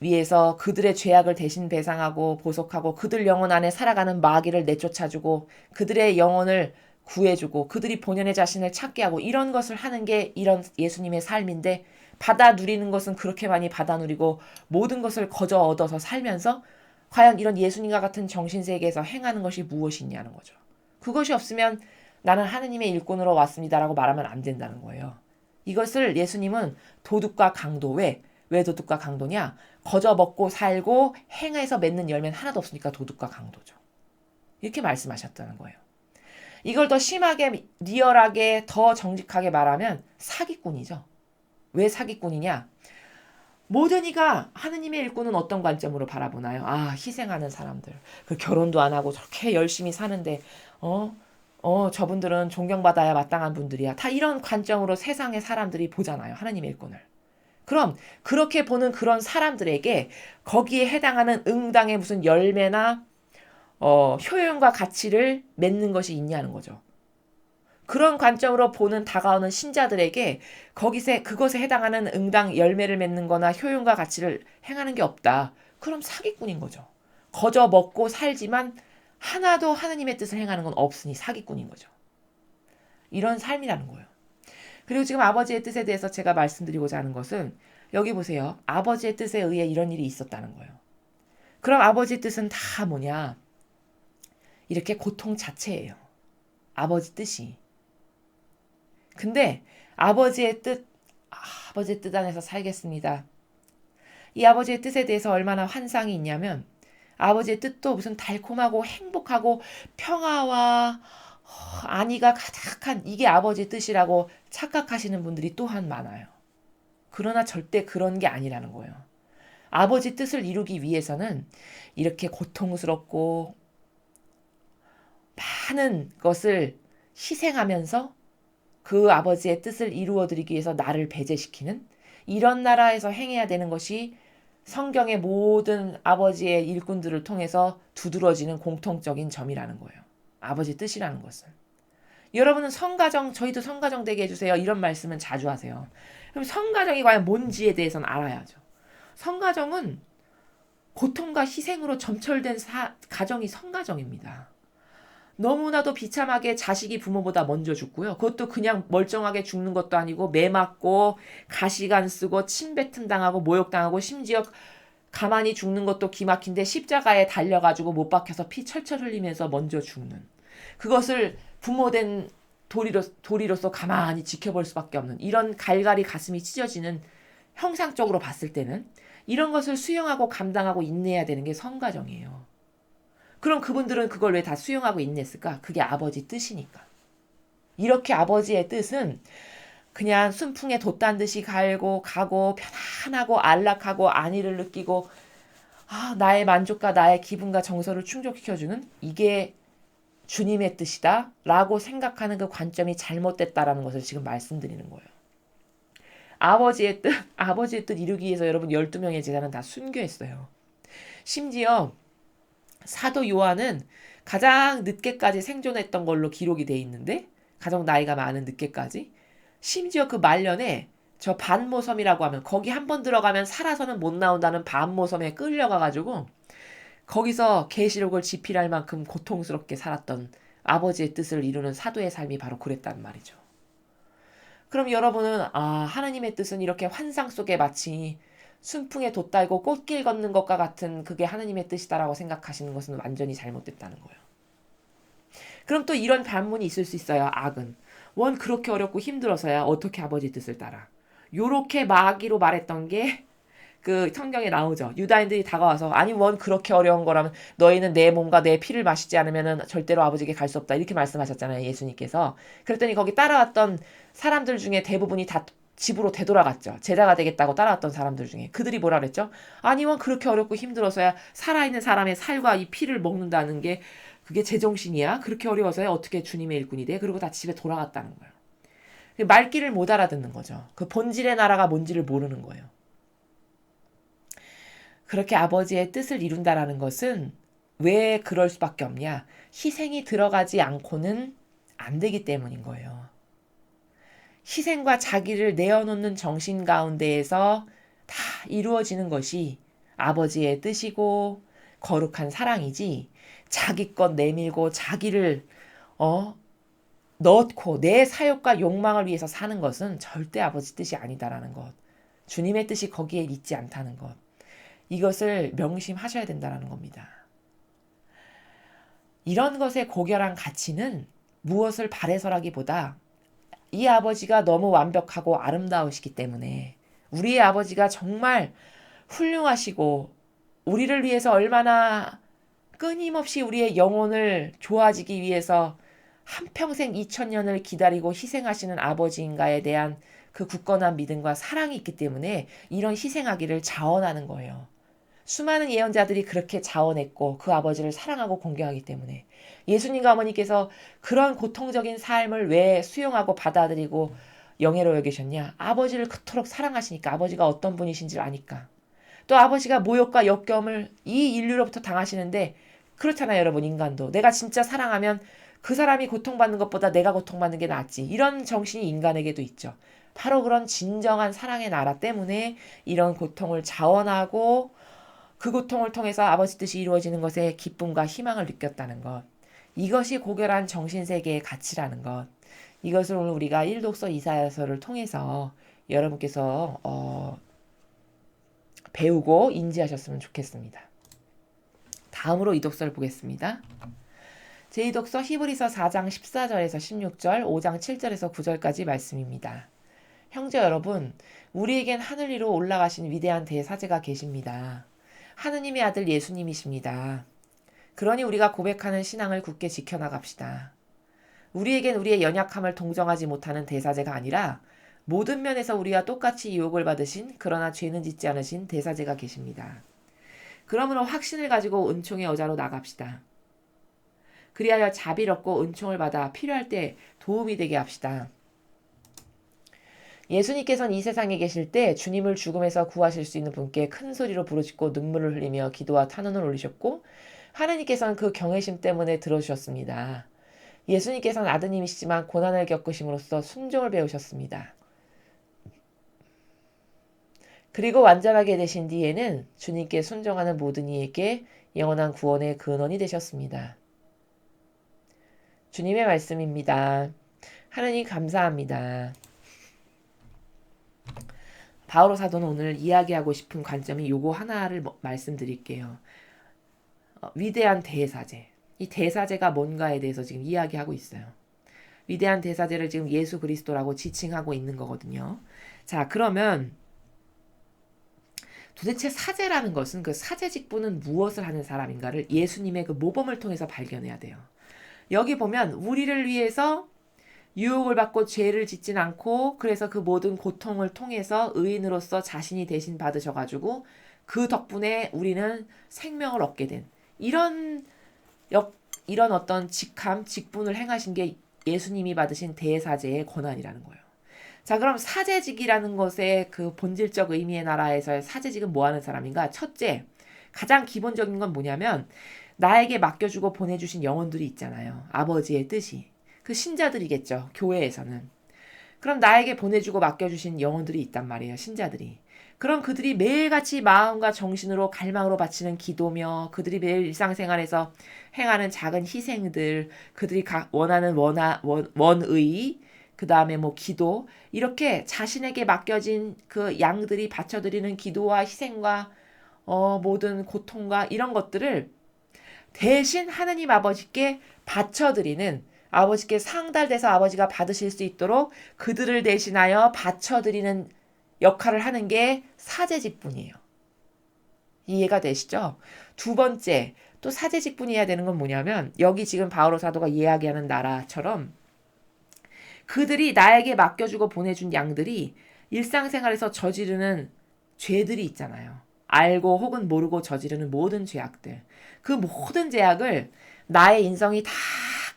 위해서 그들의 죄악을 대신 배상하고 보속하고 그들 영혼 안에 살아가는 마귀를 내쫓아주고 그들의 영혼을 구해주고 그들이 본연의 자신을 찾게 하고, 이런 것을 하는 게 이런 예수님의 삶인데, 받아 누리는 것은 그렇게 많이 받아 누리고 모든 것을 거저 얻어서 살면서 과연 이런 예수님과 같은 정신세계에서 행하는 것이 무엇이냐는 거죠. 그것이 없으면 나는 하느님의 일꾼으로 왔습니다라고 말하면 안 된다는 거예요. 이것을 예수님은 도둑과 강도, 왜 도둑과 강도냐? 거저 먹고 살고 행해서 맺는 열매는 하나도 없으니까 도둑과 강도죠. 이렇게 말씀하셨다는 거예요. 이걸 더 심하게, 리얼하게, 더 정직하게 말하면 사기꾼이죠. 왜 사기꾼이냐? 모든 이가 하느님의 일꾼은 어떤 관점으로 바라보나요? 아, 희생하는 사람들. 그 결혼도 안 하고 저렇게 열심히 사는데, 저분들은 존경받아야 마땅한 분들이야. 다 이런 관점으로 세상의 사람들이 보잖아요. 하느님의 일꾼을. 그럼 그렇게 보는 그런 사람들에게 거기에 해당하는 응당의 무슨 열매나 효용과 가치를 맺는 것이 있냐는 거죠. 그런 관점으로 보는 다가오는 신자들에게 그것에 해당하는 응당 열매를 맺는 거나 효용과 가치를 행하는 게 없다. 그럼 사기꾼인 거죠. 거저 먹고 살지만 하나도 하느님의 뜻을 행하는 건 없으니 사기꾼인 거죠. 이런 삶이라는 거예요. 그리고 지금 아버지의 뜻에 대해서 제가 말씀드리고자 하는 것은, 여기 보세요. 아버지의 뜻에 의해 이런 일이 있었다는 거예요. 그럼 아버지의 뜻은 다 뭐냐? 이렇게 고통 자체예요. 아버지 뜻이. 근데 아버지의 뜻 안에서 살겠습니다. 이 아버지의 뜻에 대해서 얼마나 환상이 있냐면, 아버지의 뜻도 무슨 달콤하고 행복하고 평화와 안위가 가득한 이게 아버지의 뜻이라고 착각하시는 분들이 또한 많아요. 그러나 절대 그런 게 아니라는 거예요. 아버지 뜻을 이루기 위해서는 이렇게 고통스럽고 많은 것을 희생하면서 그 아버지의 뜻을 이루어드리기 위해서 나를 배제시키는 이런 나라에서 행해야 되는 것이 성경의 모든 아버지의 일꾼들을 통해서 두드러지는 공통적인 점이라는 거예요. 아버지 뜻이라는 것은. 여러분은 성가정, 저희도 성가정 되게 해주세요. 이런 말씀은 자주 하세요. 그럼 성가정이 과연 뭔지에 대해서는 알아야죠. 성가정은 고통과 희생으로 점철된 가정이 성가정입니다. 너무나도 비참하게 자식이 부모보다 먼저 죽고요. 그것도 그냥 멀쩡하게 죽는 것도 아니고 매 맞고 가시관 쓰고 침뱉음 당하고 모욕당하고 심지어 가만히 죽는 것도 기막힌데 십자가에 달려가지고 못 박혀서 피 철철 흘리면서 먼저 죽는. 그것을 부모된 도리로서 가만히 지켜볼 수밖에 없는 이런 갈갈이 가슴이 찢어지는 형상적으로 봤을 때는 이런 것을 수용하고 감당하고 인내해야 되는 게 성가정이에요. 그럼 그분들은 그걸 왜 다 수용하고 인내했을까? 그게 아버지 뜻이니까. 이렇게 아버지의 뜻은 그냥 순풍에 돛단 듯이 갈고 가고 편안하고 안락하고 안위를 느끼고 나의 만족과 나의 기분과 정서를 충족시켜주는 이게 주님의 뜻이다 라고 생각하는 그 관점이 잘못됐다라는 것을 지금 말씀드리는 거예요. 아버지의 뜻 이루기 위해서 여러분 12명의 제자는 다 순교했어요. 심지어 사도 요한은 가장 늦게까지 생존했던 걸로 기록이 돼 있는데 가장 나이가 많은 늦게까지 심지어 그 말년에 저 반모섬이라고 하면 거기 한번 들어가면 살아서는 못 나온다는 반모섬에 끌려가가지고 거기서 계시록을 집필할 만큼 고통스럽게 살았던 아버지의 뜻을 이루는 사도의 삶이 바로 그랬단 말이죠. 그럼 여러분은 하나님의 뜻은 이렇게 환상 속에 마치 순풍에 돛달고 꽃길 걷는 것과 같은 그게 하나님의 뜻이다라고 생각하시는 것은 완전히 잘못됐다는 거예요. 그럼 또 이런 반문이 있을 수 있어요. 악은. 원 그렇게 어렵고 힘들어서야 어떻게 아버지 뜻을 따라. 요렇게 마귀로 말했던 게 그 성경에 나오죠. 유다인들이 다가와서 아니 원 그렇게 어려운 거라면 너희는 내 몸과 내 피를 마시지 않으면 절대로 아버지에게 갈 수 없다. 이렇게 말씀하셨잖아요. 예수님께서. 그랬더니 거기 따라왔던 사람들 중에 대부분이 다 집으로 되돌아갔죠. 제자가 되겠다고 따라왔던 사람들 중에. 그들이 뭐라 그랬죠? 아니 원 그렇게 어렵고 힘들어서야 살아있는 사람의 살과 이 피를 먹는다는 게 그게 제정신이야? 그렇게 어려워서야 어떻게 주님의 일꾼이 돼? 그리고 다 집에 돌아갔다는 거예요. 말귀를 못 알아듣는 거죠. 그 본질의 나라가 뭔지를 모르는 거예요. 그렇게 아버지의 뜻을 이룬다라는 것은 왜 그럴 수밖에 없냐? 희생이 들어가지 않고는 안 되기 때문인 거예요. 희생과 자기를 내어놓는 정신 가운데에서 다 이루어지는 것이 아버지의 뜻이고 거룩한 사랑이지 자기 것 내밀고 자기를 넣고 내 사욕과 욕망을 위해서 사는 것은 절대 아버지 뜻이 아니다라는 것. 주님의 뜻이 거기에 있지 않다는 것. 이것을 명심하셔야 된다는 겁니다. 이런 것의 고결한 가치는 무엇을 바래서라기보다 이 아버지가 너무 완벽하고 아름다우시기 때문에 우리의 아버지가 정말 훌륭하시고 우리를 위해서 얼마나 끊임없이 우리의 영혼을 좋아지기 위해서 한평생 2000년을 기다리고 희생하시는 아버지인가에 대한 그 굳건한 믿음과 사랑이 있기 때문에 이런 희생하기를 자원하는 거예요. 수많은 예언자들이 그렇게 자원했고 그 아버지를 사랑하고 공경하기 때문에 예수님과 어머니께서 그런 고통적인 삶을 왜 수용하고 받아들이고 영예로 여기셨냐? 아버지를 그토록 사랑하시니까 아버지가 어떤 분이신지를 아니까. 또 아버지가 모욕과 역경을 이 인류로부터 당하시는데 그렇잖아요 여러분 인간도. 내가 진짜 사랑하면 그 사람이 고통받는 것보다 내가 고통받는 게 낫지. 이런 정신이 인간에게도 있죠. 바로 그런 진정한 사랑의 나라 때문에 이런 고통을 자원하고 그 고통을 통해서 아버지 뜻이 이루어지는 것에 기쁨과 희망을 느꼈다는 것. 이것이 고결한 정신세계의 가치라는 것. 이것을 오늘 우리가 1독서 이사야서를 통해서 여러분께서 배우고 인지하셨으면 좋겠습니다. 다음으로 이 독서를 보겠습니다. 제2독서 히브리서 4장 14절에서 16절, 5장 7절에서 9절까지 말씀입니다. 형제 여러분, 우리에겐 하늘 위로 올라가신 위대한 대사제가 계십니다. 하느님의 아들 예수님이십니다. 그러니 우리가 고백하는 신앙을 굳게 지켜나갑시다. 우리에겐 우리의 연약함을 동정하지 못하는 대사제가 아니라 모든 면에서 우리와 똑같이 유혹을 받으신 그러나 죄는 짓지 않으신 대사제가 계십니다. 그러므로 확신을 가지고 은총의 여자로 나갑시다. 그리하여 자비롭고 은총을 받아 필요할 때 도움이 되게 합시다. 예수님께서는 이 세상에 계실 때 주님을 죽음에서 구하실 수 있는 분께 큰 소리로 부르짖고 눈물을 흘리며 기도와 탄원을 올리셨고 하느님께서는 그 경외심 때문에 들어주셨습니다. 예수님께서는 아드님이시지만 고난을 겪으심으로써 순종을 배우셨습니다. 그리고 완전하게 되신 뒤에는 주님께 순종하는 모든 이에게 영원한 구원의 근원이 되셨습니다. 주님의 말씀입니다. 하느님 감사합니다. 바오로 사도는 오늘 이야기하고 싶은 관점이 요거 하나를 말씀드릴게요. 위대한 대사제. 이 대사제가 뭔가에 대해서 지금 이야기하고 있어요. 위대한 대사제를 지금 예수 그리스도라고 지칭하고 있는 거거든요. 자, 그러면 도대체 사제라는 것은 그 사제 직분은 무엇을 하는 사람인가를 예수님의 그 모범을 통해서 발견해야 돼요. 여기 보면 우리를 위해서 유혹을 받고 죄를 짓진 않고 그래서 그 모든 고통을 통해서 의인으로서 자신이 대신 받으셔가지고 그 덕분에 우리는 생명을 얻게 된 이런 어떤 직분을 행하신 게 예수님이 받으신 대사제의 권한이라는 거예요. 자, 그럼 사제직이라는 것의 그 본질적 의미의 나라에서의 사제직은 뭐 하는 사람인가? 첫째, 가장 기본적인 건 뭐냐면 나에게 맡겨주고 보내주신 영혼들이 있잖아요. 아버지의 뜻이. 그 신자들이겠죠. 교회에서는. 그럼 나에게 보내주고 맡겨주신 영혼들이 있단 말이에요. 신자들이. 그럼 그들이 매일같이 마음과 정신으로 갈망으로 바치는 기도며 그들이 매일 일상생활에서 행하는 작은 희생들, 그들이 원하는 원의, 그 다음에 뭐 기도, 이렇게 자신에게 맡겨진 그 양들이 바쳐드리는 기도와 희생과 모든 고통과 이런 것들을 대신 하느님 아버지께 바쳐드리는, 아버지께 상달돼서 아버지가 받으실 수 있도록 그들을 대신하여 바쳐드리는 역할을 하는 게 사제직분이에요. 이해가 되시죠? 두 번째, 또 사제직분이어야 되는 건 뭐냐면 여기 지금 바오로 사도가 이야기하는 나라처럼 그들이 나에게 맡겨주고 보내준 양들이 일상생활에서 저지르는 죄들이 있잖아요. 알고 혹은 모르고 저지르는 모든 죄악들. 그 모든 죄악을 나의 인성이 다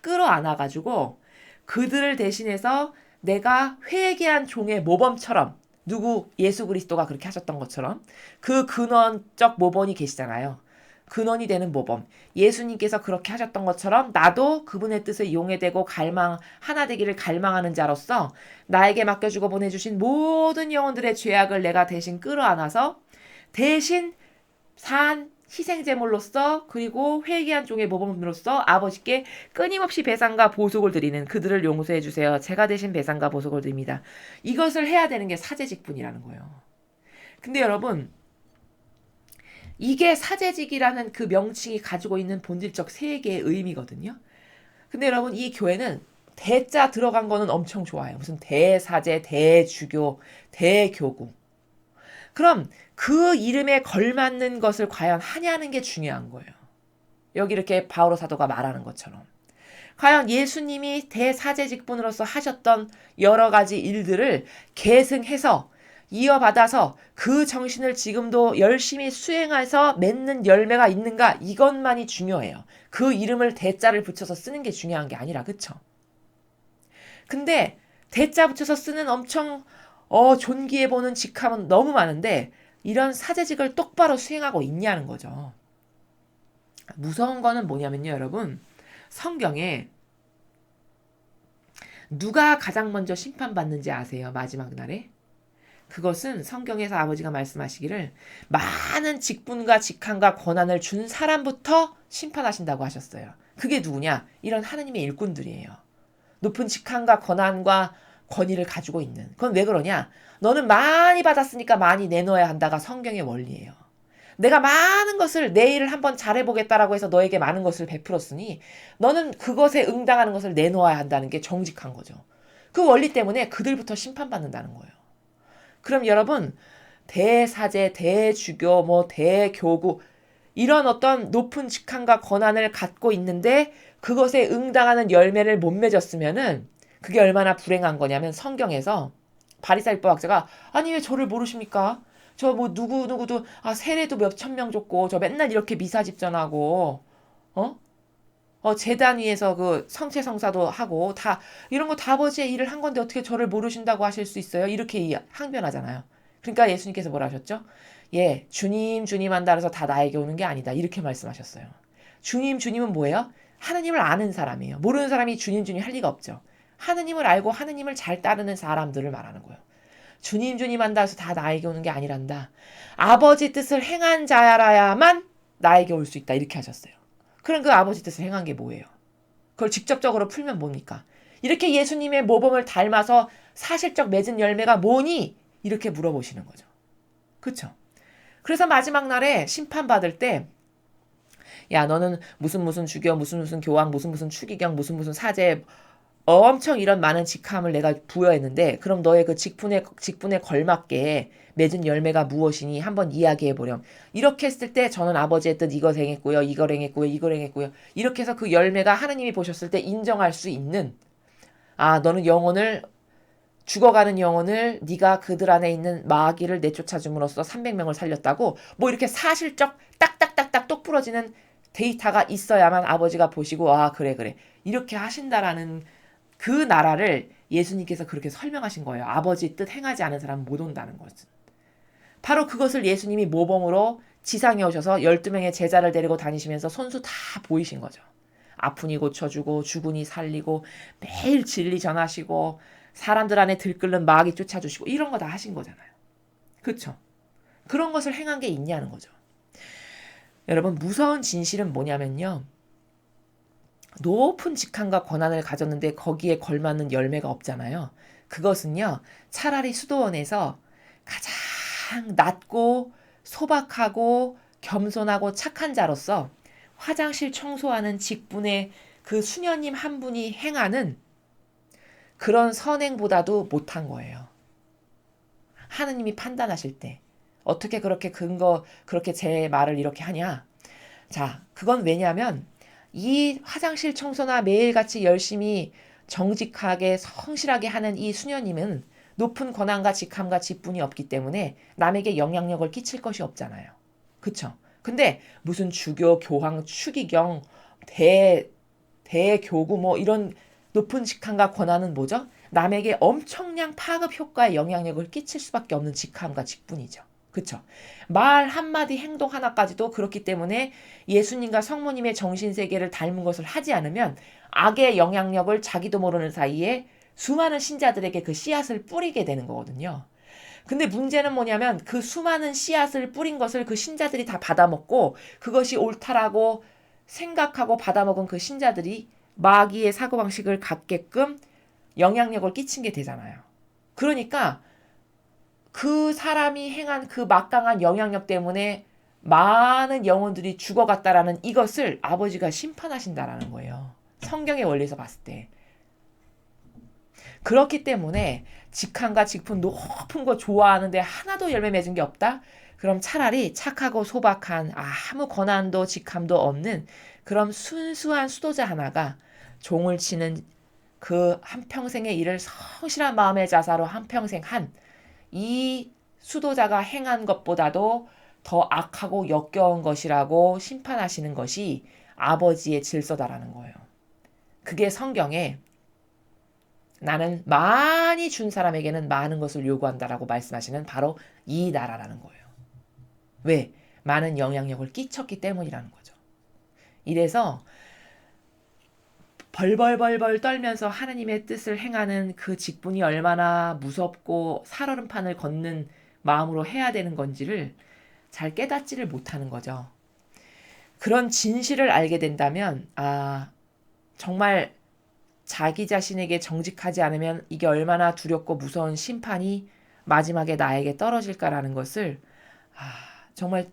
끌어안아가지고 그들을 대신해서 내가 회개한 종의 모범처럼 예수 그리스도가 그렇게 하셨던 것처럼 그 근원적 모범이 계시잖아요. 근원이 되는 모범. 예수님께서 그렇게 하셨던 것처럼 나도 그분의 뜻을 용해되고 하나 되기를 갈망하는 자로서 나에게 맡겨주고 보내주신 모든 영혼들의 죄악을 내가 대신 끌어안아서 대신 산 희생제물로서 그리고 회개한 종의 모범으로서 아버지께 끊임없이 배상과 보속을 드리는 그들을 용서해 주세요. 제가 대신 배상과 보속을 드립니다. 이것을 해야 되는 게 사제직분이라는 거예요. 근데 여러분 이게 사제직이라는 그 명칭이 가지고 있는 본질적 세계의 의미거든요. 근데 여러분 이 교회는 대자 들어간 거는 엄청 좋아요. 무슨 대사제, 대주교, 대교구. 그럼 그 이름에 걸맞는 것을 과연 하냐는 게 중요한 거예요. 여기 이렇게 바오로 사도가 말하는 것처럼. 과연 예수님이 대사제직분으로서 하셨던 여러 가지 일들을 계승해서 이어받아서 그 정신을 지금도 열심히 수행해서 맺는 열매가 있는가 이것만이 중요해요. 그 이름을 대자를 붙여서 쓰는 게 중요한 게 아니라 그쵸? 근데 대자 붙여서 쓰는 엄청 존귀해 보는 직함은 너무 많은데 이런 사제직을 똑바로 수행하고 있냐는 거죠. 무서운 거는 뭐냐면요 여러분 성경에 누가 가장 먼저 심판받는지 아세요? 마지막 날에? 그것은 성경에서 아버지가 말씀하시기를 많은 직분과 직함과 권한을 준 사람부터 심판하신다고 하셨어요. 그게 누구냐? 이런 하느님의 일꾼들이에요. 높은 직함과 권한과 권위를 가지고 있는. 그건 왜 그러냐? 너는 많이 받았으니까 많이 내놓아야 한다가 성경의 원리예요. 내가 많은 것을 내 일을 한번 잘해보겠다라고 해서 너에게 많은 것을 베풀었으니 너는 그것에 응당하는 것을 내놓아야 한다는 게 정직한 거죠. 그 원리 때문에 그들부터 심판받는다는 거예요. 그럼 여러분 대사제, 대주교, 대교구 이런 어떤 높은 직함과 권한을 갖고 있는데 그것에 응당하는 열매를 못 맺었으면은 그게 얼마나 불행한 거냐면 성경에서 바리사이법 학자가 아니 왜 저를 모르십니까? 저 누구누구도 세례도 몇천 명 줬고 저 맨날 이렇게 미사 집전하고 재단 위에서 그 성체성사도 하고 다 이런 거 다 아버지의 일을 한 건데 어떻게 저를 모르신다고 하실 수 있어요? 이렇게 항변하잖아요. 그러니까 예수님께서 뭐라 하셨죠? 주님 한다 그래서 다 나에게 오는 게 아니다. 이렇게 말씀하셨어요. 주님은 뭐예요? 하느님을 아는 사람이에요. 모르는 사람이 주님 주님 할 리가 없죠. 하느님을 알고 하느님을 잘 따르는 사람들을 말하는 거예요. 주님 주님 한다 해서 다 나에게 오는 게 아니란다. 아버지 뜻을 행한 자라야만 나에게 올 수 있다. 이렇게 하셨어요. 그럼 그 아버지 뜻을 행한 게 뭐예요? 그걸 직접적으로 풀면 뭡니까? 이렇게 예수님의 모범을 닮아서 사실적 맺은 열매가 뭐니? 이렇게 물어보시는 거죠. 그렇죠? 그래서 마지막 날에 심판받을 때 야 너는 무슨 주교 무슨 교황 무슨 추기경 무슨 사제 엄청 이런 많은 직함을 내가 부여했는데 그럼 너의 그 직분에 걸맞게 맺은 열매가 무엇이니 한번 이야기해 보렴. 이렇게 했을 때 저는 아버지의 뜻 이걸 행했고요. 이걸 행했고요. 이걸 행했고요. 이렇게 해서 그 열매가 하느님이 보셨을 때 인정할 수 있는 너는 죽어가는 영혼을 네가 그들 안에 있는 마귀를 내쫓아줌으로써 300명을 살렸다고 뭐 이렇게 사실적 딱딱딱딱 똑 부러지는 데이터가 있어야만 아버지가 보시고 그래 이렇게 하신다라는 그 나라를 예수님께서 그렇게 설명하신 거예요. 아버지 뜻 행하지 않은 사람은 못 온다는 것은. 바로 그것을 예수님이 모범으로 지상에 오셔서 12명의 제자를 데리고 다니시면서 손수 다 보이신 거죠. 아프니 고쳐주고 죽으니 살리고 매일 진리 전하시고 사람들 안에 들끓는 마귀 쫓아주시고 이런 거 다 하신 거잖아요. 그렇죠? 그런 것을 행한 게 있냐는 거죠. 여러분 무서운 진실은 뭐냐면요. 높은 직함과 권한을 가졌는데 거기에 걸맞는 열매가 없잖아요. 그것은요. 차라리 수도원에서 가장 낮고 소박하고 겸손하고 착한 자로서 화장실 청소하는 직분의 그 수녀님 한 분이 행하는 그런 선행보다도 못한 거예요. 하느님이 판단하실 때 어떻게 그렇게 제 말을 이렇게 하냐. 자, 그건 왜냐하면 이 화장실 청소나 매일같이 열심히 정직하게 성실하게 하는 이 수녀님은 높은 권한과 직함과 직분이 없기 때문에 남에게 영향력을 끼칠 것이 없잖아요. 그쵸? 근데 무슨 주교, 교황, 추기경, 대교구 뭐 이런 높은 직함과 권한은 뭐죠? 남에게 엄청난 파급 효과의 영향력을 끼칠 수밖에 없는 직함과 직분이죠. 그쵸? 말 한마디 행동 하나까지도 그렇기 때문에 예수님과 성모님의 정신세계를 닮은 것을 하지 않으면 악의 영향력을 자기도 모르는 사이에 수많은 신자들에게 그 씨앗을 뿌리게 되는 거거든요. 근데 문제는 뭐냐면 그 수많은 씨앗을 뿌린 것을 그 신자들이 다 받아먹고 그것이 옳다라고 생각하고 받아먹은 그 신자들이 마귀의 사고방식을 갖게끔 영향력을 끼친 게 되잖아요. 그러니까 그 사람이 행한 그 막강한 영향력 때문에 많은 영혼들이 죽어갔다라는 이것을 아버지가 심판하신다라는 거예요. 성경의 원리에서 봤을 때. 그렇기 때문에 직함과 직분 높은 거 좋아하는데 하나도 열매 맺은 게 없다? 그럼 차라리 착하고 소박한 아무 권한도 직함도 없는 그런 순수한 수도자 하나가 종을 치는 그 한평생의 일을 성실한 마음의 자사로 한평생 한 이 수도자가 행한 것보다도 더 악하고 역겨운 것이라고 심판하시는 것이 아버지의 질서다라는 거예요. 그게 성경에 나는 많이 준 사람에게는 많은 것을 요구한다라고 말씀하시는 바로 이 나라라는 거예요. 왜? 많은 영향력을 끼쳤기 때문이라는 거죠. 이래서 벌벌벌벌 떨면서 하느님의 뜻을 행하는 그 직분이 얼마나 무섭고 살얼음판을 걷는 마음으로 해야 되는 건지를 잘 깨닫지를 못하는 거죠. 그런 진실을 알게 된다면 정말 자기 자신에게 정직하지 않으면 이게 얼마나 두렵고 무서운 심판이 마지막에 나에게 떨어질까라는 것을 정말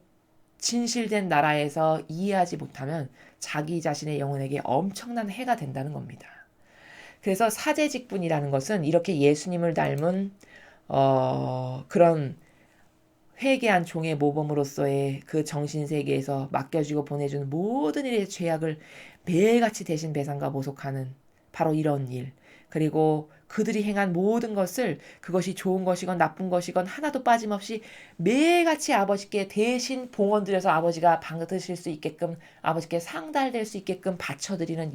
진실된 나라에서 이해하지 못하면 자기 자신의 영혼에게 엄청난 해가 된다는 겁니다. 그래서 사제직분이라는 것은 이렇게 예수님을 닮은 그런 회개한 종의 모범으로서의 그 정신세계에서 맡겨주고 보내주는 모든 일의 죄악을 매일같이 대신 배상과 보속하는 바로 이런 일. 그리고 그들이 행한 모든 것을 그것이 좋은 것이건 나쁜 것이건 하나도 빠짐없이 매일같이 아버지께 대신 봉헌드려서 아버지가 받으실 수 있게끔 아버지께 상달될 수 있게끔 바쳐드리는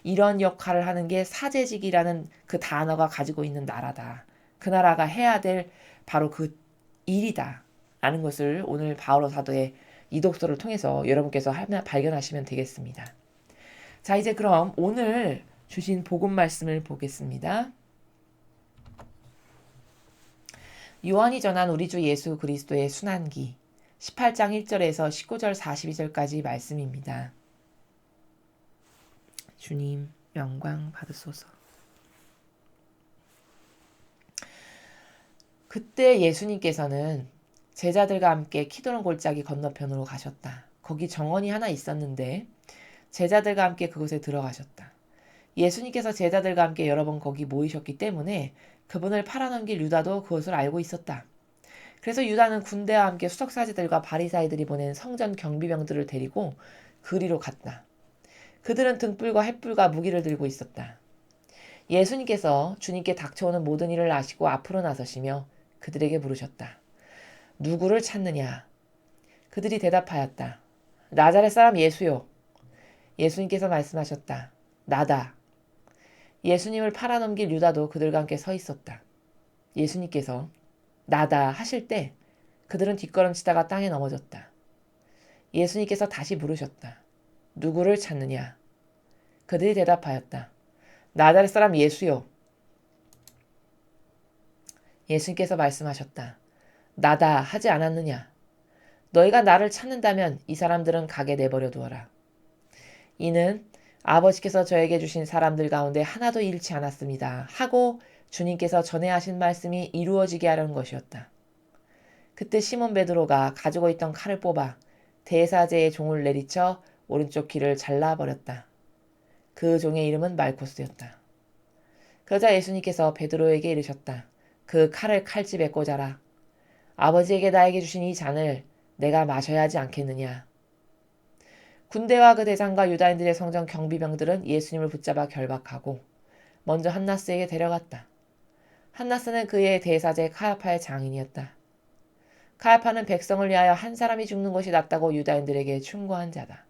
이런 역할을 하는 게 사제직이라는 그 단어가 가지고 있는 나라다. 그 나라가 해야 될 바로 그 일이다 라는 것을 오늘 바오로 사도의 이 독서를 통해서 여러분께서 발견하시면 되겠습니다. 자, 이제 그럼 오늘 주신 복음 말씀을 보겠습니다. 요한이 전한 우리 주 예수 그리스도의 순환기 18장 1절에서 19절 42절까지 말씀입니다. 주님 영광 받으소서. 그때 예수님께서는 제자들과 함께 키드론 골짜기 건너편으로 가셨다. 거기 정원이 하나 있었는데 제자들과 함께 그곳에 들어가셨다. 예수님께서 제자들과 함께 여러 번 거기 모이셨기 때문에 그분을 팔아넘길 유다도 그것을 알고 있었다. 그래서 유다는 군대와 함께 수석사제들과 바리사이들이 보낸 성전 경비병들을 데리고 그리로 갔다. 그들은 등불과 횃불과 무기를 들고 있었다. 예수님께서 주님께 닥쳐오는 모든 일을 아시고 앞으로 나서시며 그들에게 물으셨다. 누구를 찾느냐? 그들이 대답하였다. 나자렛 사람 예수요. 예수님께서 말씀하셨다. 나다. 예수님을 팔아넘길 유다도 그들과 함께 서 있었다. 예수님께서 나다 하실 때 그들은 뒷걸음치다가 땅에 넘어졌다. 예수님께서 다시 물으셨다. 누구를 찾느냐? 그들이 대답하였다. 나자렛 사람 예수요. 예수님께서 말씀하셨다. 나다 하지 않았느냐? 너희가 나를 찾는다면 이 사람들은 가게 내버려 두어라. 이는 아버지께서 저에게 주신 사람들 가운데 하나도 잃지 않았습니다. 하고 주님께서 전에 하신 말씀이 이루어지게 하려는 것이었다. 그때 시몬 베드로가 가지고 있던 칼을 뽑아 대사제의 종을 내리쳐 오른쪽 귀를 잘라버렸다. 그 종의 이름은 말코스였다. 그러자 예수님께서 베드로에게 이르셨다. 그 칼을 칼집에 꽂아라. 아버지에게 나에게 주신 이 잔을 내가 마셔야 하지 않겠느냐. 군대와 그 대장과 유다인들의 성전 경비병들은 예수님을 붙잡아 결박하고 먼저 한나스에게 데려갔다. 한나스는 그의 대사제 카야파의 장인이었다. 카야파는 백성을 위하여 한 사람이 죽는 것이 낫다고 유다인들에게 충고한 자다.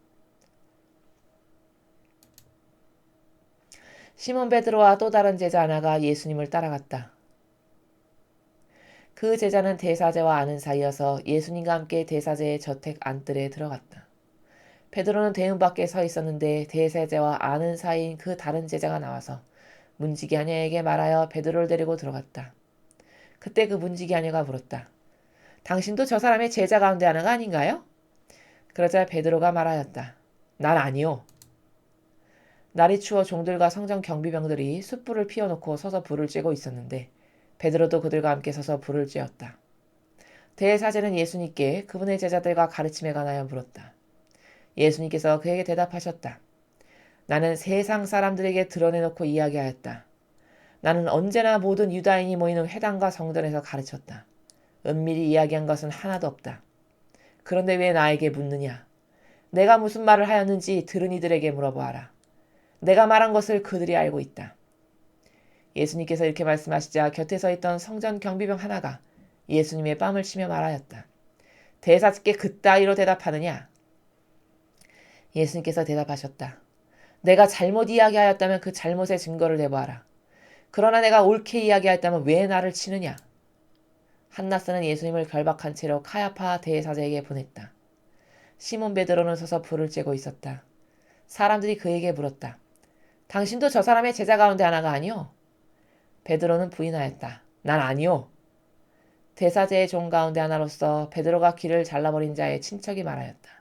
시몬 베드로와 또 다른 제자 하나가 예수님을 따라갔다. 그 제자는 대사제와 아는 사이여서 예수님과 함께 대사제의 저택 안뜰에 들어갔다. 베드로는 대문 밖에 서 있었는데 대사제와 아는 사이인 그 다른 제자가 나와서 문지기 하녀에게 말하여 베드로를 데리고 들어갔다. 그때 그 문지기 하녀가 물었다. 당신도 저 사람의 제자 가운데 하나가 아닌가요? 그러자 베드로가 말하였다. 난 아니요. 날이 추워 종들과 성전 경비병들이 숯불을 피워놓고 서서 불을 쬐고 있었는데 베드로도 그들과 함께 서서 불을 쬐었다. 대사제는 예수님께 그분의 제자들과 가르침에 관하여 물었다. 예수님께서 그에게 대답하셨다. 나는 세상 사람들에게 드러내놓고 이야기하였다. 나는 언제나 모든 유다인이 모이는 회당과 성전에서 가르쳤다. 은밀히 이야기한 것은 하나도 없다. 그런데 왜 나에게 묻느냐? 내가 무슨 말을 하였는지 들은 이들에게 물어보아라. 내가 말한 것을 그들이 알고 있다. 예수님께서 이렇게 말씀하시자 곁에 서 있던 성전 경비병 하나가 예수님의 뺨을 치며 말하였다. 대사께 그따위로 대답하느냐? 예수님께서 대답하셨다. 내가 잘못 이야기하였다면 그 잘못의 증거를 내보아라. 그러나 내가 옳게 이야기하였다면 왜 나를 치느냐? 한나스는 예수님을 결박한 채로 카야파 대사제에게 보냈다. 시몬 베드로는 서서 불을 쬐고 있었다. 사람들이 그에게 물었다. 당신도 저 사람의 제자 가운데 하나가 아니오? 베드로는 부인하였다. 난 아니오. 대사제의 종 가운데 하나로서 베드로가 귀를 잘라버린 자의 친척이 말하였다.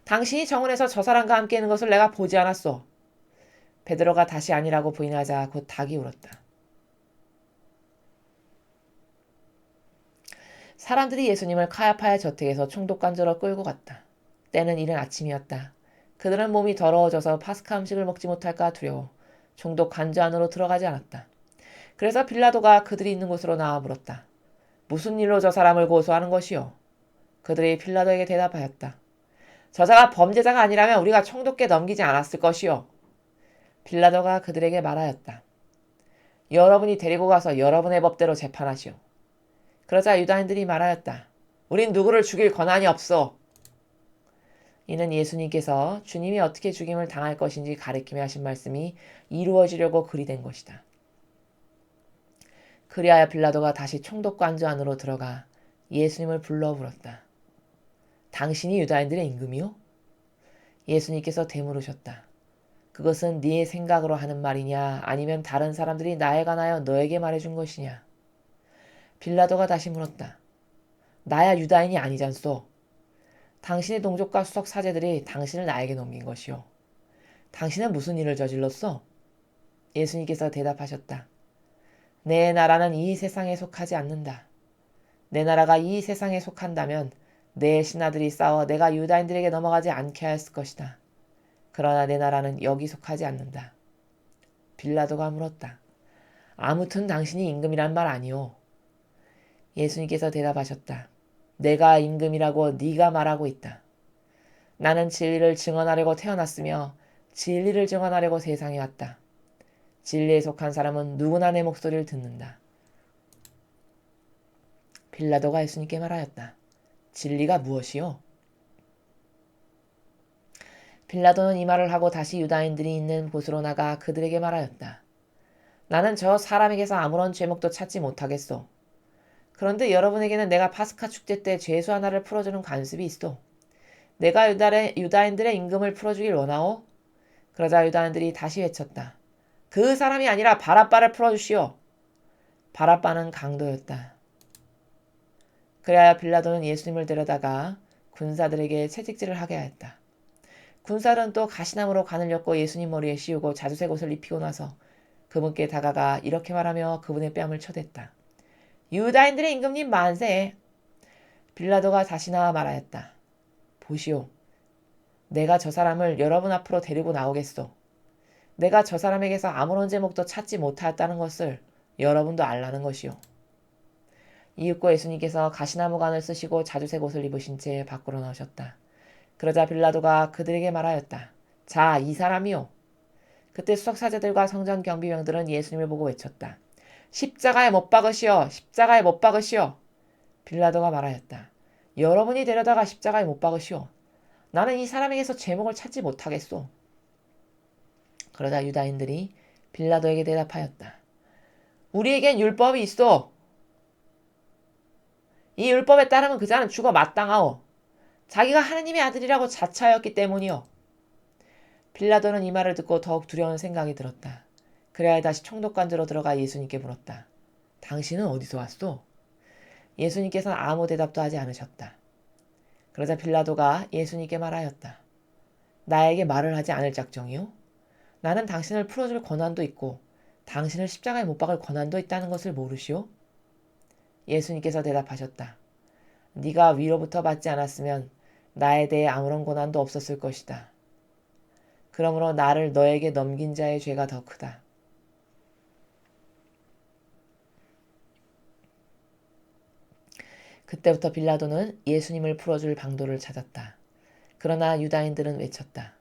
당신이 정원에서 저 사람과 함께 있는 것을 내가 보지 않았소. 베드로가 다시 아니라고 부인하자 곧 닭이 울었다. 사람들이 예수님을 카야파의 저택에서 총독관저로 끌고 갔다. 때는 이른 아침이었다. 그들은 몸이 더러워져서 파스카 음식을 먹지 못할까 두려워 총독 관저 안으로 들어가지 않았다. 그래서 빌라도가 그들이 있는 곳으로 나와 물었다. 무슨 일로 저 사람을 고소하는 것이오? 그들이 빌라도에게 대답하였다. 저자가 범죄자가 아니라면 우리가 총독께 넘기지 않았을 것이오. 빌라도가 그들에게 말하였다. 여러분이 데리고 가서 여러분의 법대로 재판하시오. 그러자 유다인들이 말하였다. 우린 누구를 죽일 권한이 없어. 이는 예수님께서 주님이 어떻게 죽임을 당할 것인지 가리키며 하신 말씀이 이루어지려고 그리 된 것이다. 그리하여 빌라도가 다시 총독관저 안으로 들어가 예수님을 불러 물었다. 당신이 유다인들의 임금이요? 예수님께서 되물으셨다. 그것은 네 생각으로 하는 말이냐 아니면 다른 사람들이 나에 관하여 너에게 말해준 것이냐. 빌라도가 다시 물었다. 나야 유다인이 아니잖소. 당신의 동족과 수석 사제들이 당신을 나에게 넘긴 것이오. 당신은 무슨 일을 저질렀어? 예수님께서 대답하셨다. 내 나라는 이 세상에 속하지 않는다. 내 나라가 이 세상에 속한다면 내 신하들이 싸워 내가 유다인들에게 넘어가지 않게 하였을 것이다. 그러나 내 나라는 여기 속하지 않는다. 빌라도가 물었다. 아무튼 당신이 임금이란 말 아니오. 예수님께서 대답하셨다. 내가 임금이라고 네가 말하고 있다. 나는 진리를 증언하려고 태어났으며 진리를 증언하려고 세상에 왔다. 진리에 속한 사람은 누구나 내 목소리를 듣는다. 빌라도가 예수님께 말하였다. 진리가 무엇이요? 빌라도는 이 말을 하고 다시 유다인들이 있는 곳으로 나가 그들에게 말하였다. 나는 저 사람에게서 아무런 죄목도 찾지 못하겠소. 그런데 여러분에게는 내가 파스카 축제 때 죄수 하나를 풀어주는 관습이 있어. 내가 유다인들의 임금을 풀어주길 원하오? 그러자 유다인들이 다시 외쳤다. 그 사람이 아니라 바라바를 풀어주시오. 바라바는 강도였다. 그래야 빌라도는 예수님을 데려다가 군사들에게 채찍질을 하게 하였다. 군사들은 또 가시나무로 관을 엮고 예수님 머리에 씌우고 자주색 옷을 입히고 나서 그분께 다가가 이렇게 말하며 그분의 뺨을 쳐댔다. 유다인들의 임금님 만세! 빌라도가 다시 나와 말하였다. 보시오. 내가 저 사람을 여러분 앞으로 데리고 나오겠소. 내가 저 사람에게서 아무런 제목도 찾지 못하였다는 것을 여러분도 알라는 것이오. 이윽고 예수님께서 가시나무 관을 쓰시고 자주색 옷을 입으신 채 밖으로 나오셨다. 그러자 빌라도가 그들에게 말하였다. 자, 이 사람이요. 그때 수석사제들과 성전 경비병들은 예수님을 보고 외쳤다. 십자가에 못 박으시오. 십자가에 못 박으시오. 빌라도가 말하였다. 여러분이 데려다가 십자가에 못 박으시오. 나는 이 사람에게서 제목을 찾지 못하겠소. 그러자 유다인들이 빌라도에게 대답하였다. 우리에겐 율법이 있어. 이 율법에 따르면 그 자는 죽어 마땅하오. 자기가 하느님의 아들이라고 자처하였기 때문이요. 빌라도는 이 말을 듣고 더욱 두려운 생각이 들었다. 그래야 다시 총독관으로 들어가 예수님께 물었다. 당신은 어디서 왔소? 예수님께서는 아무 대답도 하지 않으셨다. 그러자 빌라도가 예수님께 말하였다. 나에게 말을 하지 않을 작정이요? 나는 당신을 풀어줄 권한도 있고 당신을 십자가에 못 박을 권한도 있다는 것을 모르시오? 예수님께서 대답하셨다. 네가 위로부터 받지 않았으면 나에 대해 아무런 권한도 없었을 것이다. 그러므로 나를 너에게 넘긴 자의 죄가 더 크다. 그때부터 빌라도는 예수님을 풀어줄 방도를 찾았다. 그러나 유다인들은 외쳤다.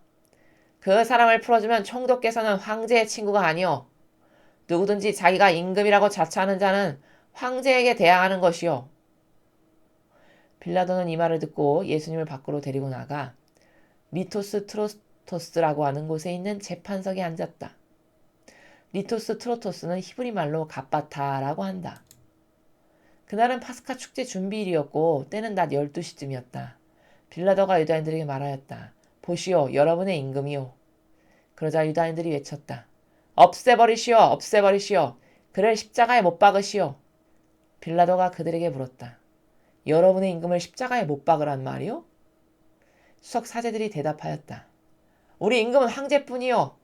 그 사람을 풀어주면 총독께서는 황제의 친구가 아니오. 누구든지 자기가 임금이라고 자처하는 자는 황제에게 대항하는 것이오. 빌라도는 이 말을 듣고 예수님을 밖으로 데리고 나가 리토스 트로토스라고 하는 곳에 있는 재판석에 앉았다. 리토스 트로토스는 히브리 말로 갑바타라고 한다. 그날은 파스카 축제 준비일이었고 때는 낮 12시쯤이었다. 빌라도가 유다인들에게 말하였다. 보시오, 여러분의 임금이오. 그러자 유다인들이 외쳤다. 없애버리시오, 없애버리시오. 그를 십자가에 못 박으시오. 빌라도가 그들에게 물었다. 여러분의 임금을 십자가에 못 박으란 말이오? 수석 사제들이 대답하였다. 우리 임금은 황제뿐이요.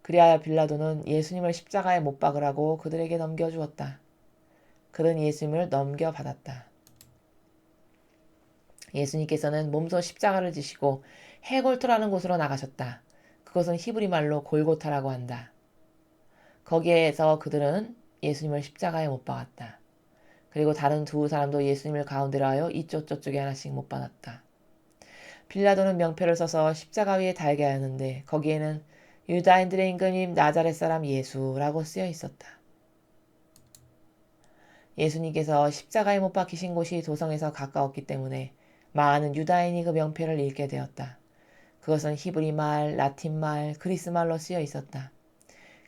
그리하여 빌라도는 예수님을 십자가에 못 박으라고 그들에게 넘겨주었다. 그는 예수님을 넘겨받았다. 예수님께서는 몸소 십자가를 지시고 해골토라는 곳으로 나가셨다. 그것은 히브리 말로 골고타라고 한다. 거기에서 그들은 예수님을 십자가에 못 박았다. 그리고 다른 두 사람도 예수님을 가운데로 하여 이쪽 저쪽에 하나씩 못 박았다. 빌라도는 명패를 써서 십자가 위에 달게 하였는데 거기에는 유다인들의 임금님 나자렛 사람 예수라고 쓰여 있었다. 예수님께서 십자가에 못 박히신 곳이 도성에서 가까웠기 때문에 많은 유다인이 그 명패를 읽게 되었다. 그것은 히브리 말, 라틴 말, 그리스 말로 쓰여 있었다.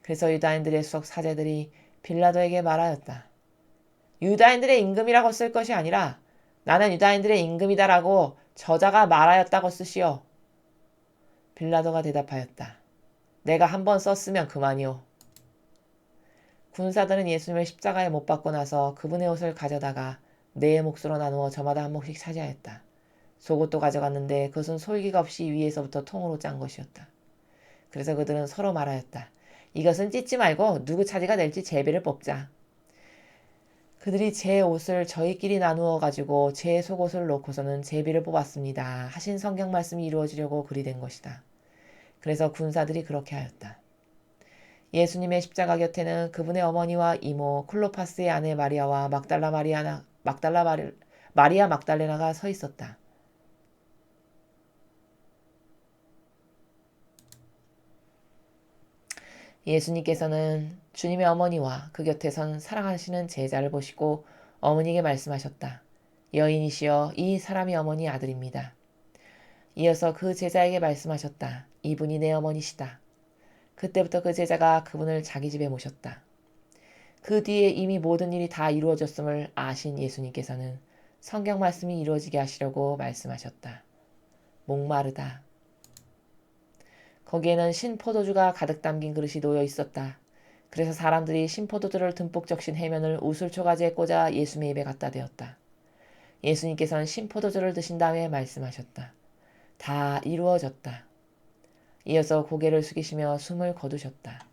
그래서 유다인들의 수석 사제들이 빌라도에게 말하였다. 유다인들의 임금이라고 쓸 것이 아니라 나는 유다인들의 임금이다라고 저자가 말하였다고 쓰시오. 빌라도가 대답하였다. 내가 한 번 썼으면 그만이오. 군사들은 예수님을 십자가에 못 박고 나서 그분의 옷을 가져다가 네 몫으로 나누어 저마다 한 몫씩 차지하였다. 속옷도 가져갔는데 그것은 솔기가 없이 위에서부터 통으로 짠 것이었다. 그래서 그들은 서로 말하였다. 이것은 찢지 말고 누구 차지가 될지 제비를 뽑자. 그들이 제 옷을 저희끼리 나누어 가지고 제 속옷을 놓고서는 제비를 뽑았습니다. 하신 성경 말씀이 이루어지려고 그리 된 것이다. 그래서 군사들이 그렇게 하였다. 예수님의 십자가 곁에는 그분의 어머니와 이모 클로파스의 아내 마리아와 마리아 막달레나가 서 있었다. 예수님께서는 주님의 어머니와 그 곁에 선 사랑하시는 제자를 보시고 어머니에게 말씀하셨다. 여인이시여, 이 사람이 어머니 아들입니다. 이어서 그 제자에게 말씀하셨다. 이분이 내 어머니시다. 그때부터 그 제자가 그분을 자기 집에 모셨다. 그 뒤에 이미 모든 일이 다 이루어졌음을 아신 예수님께서는 성경 말씀이 이루어지게 하시려고 말씀하셨다. 목마르다. 거기에는 신포도주가 가득 담긴 그릇이 놓여 있었다. 그래서 사람들이 신포도주를 듬뿍 적신 해면을 우슬초가지에 꽂아 예수님의 입에 갖다 대었다. 예수님께서는 신포도주를 드신 다음에 말씀하셨다. 다 이루어졌다. 이어서 고개를 숙이시며 숨을 거두셨다.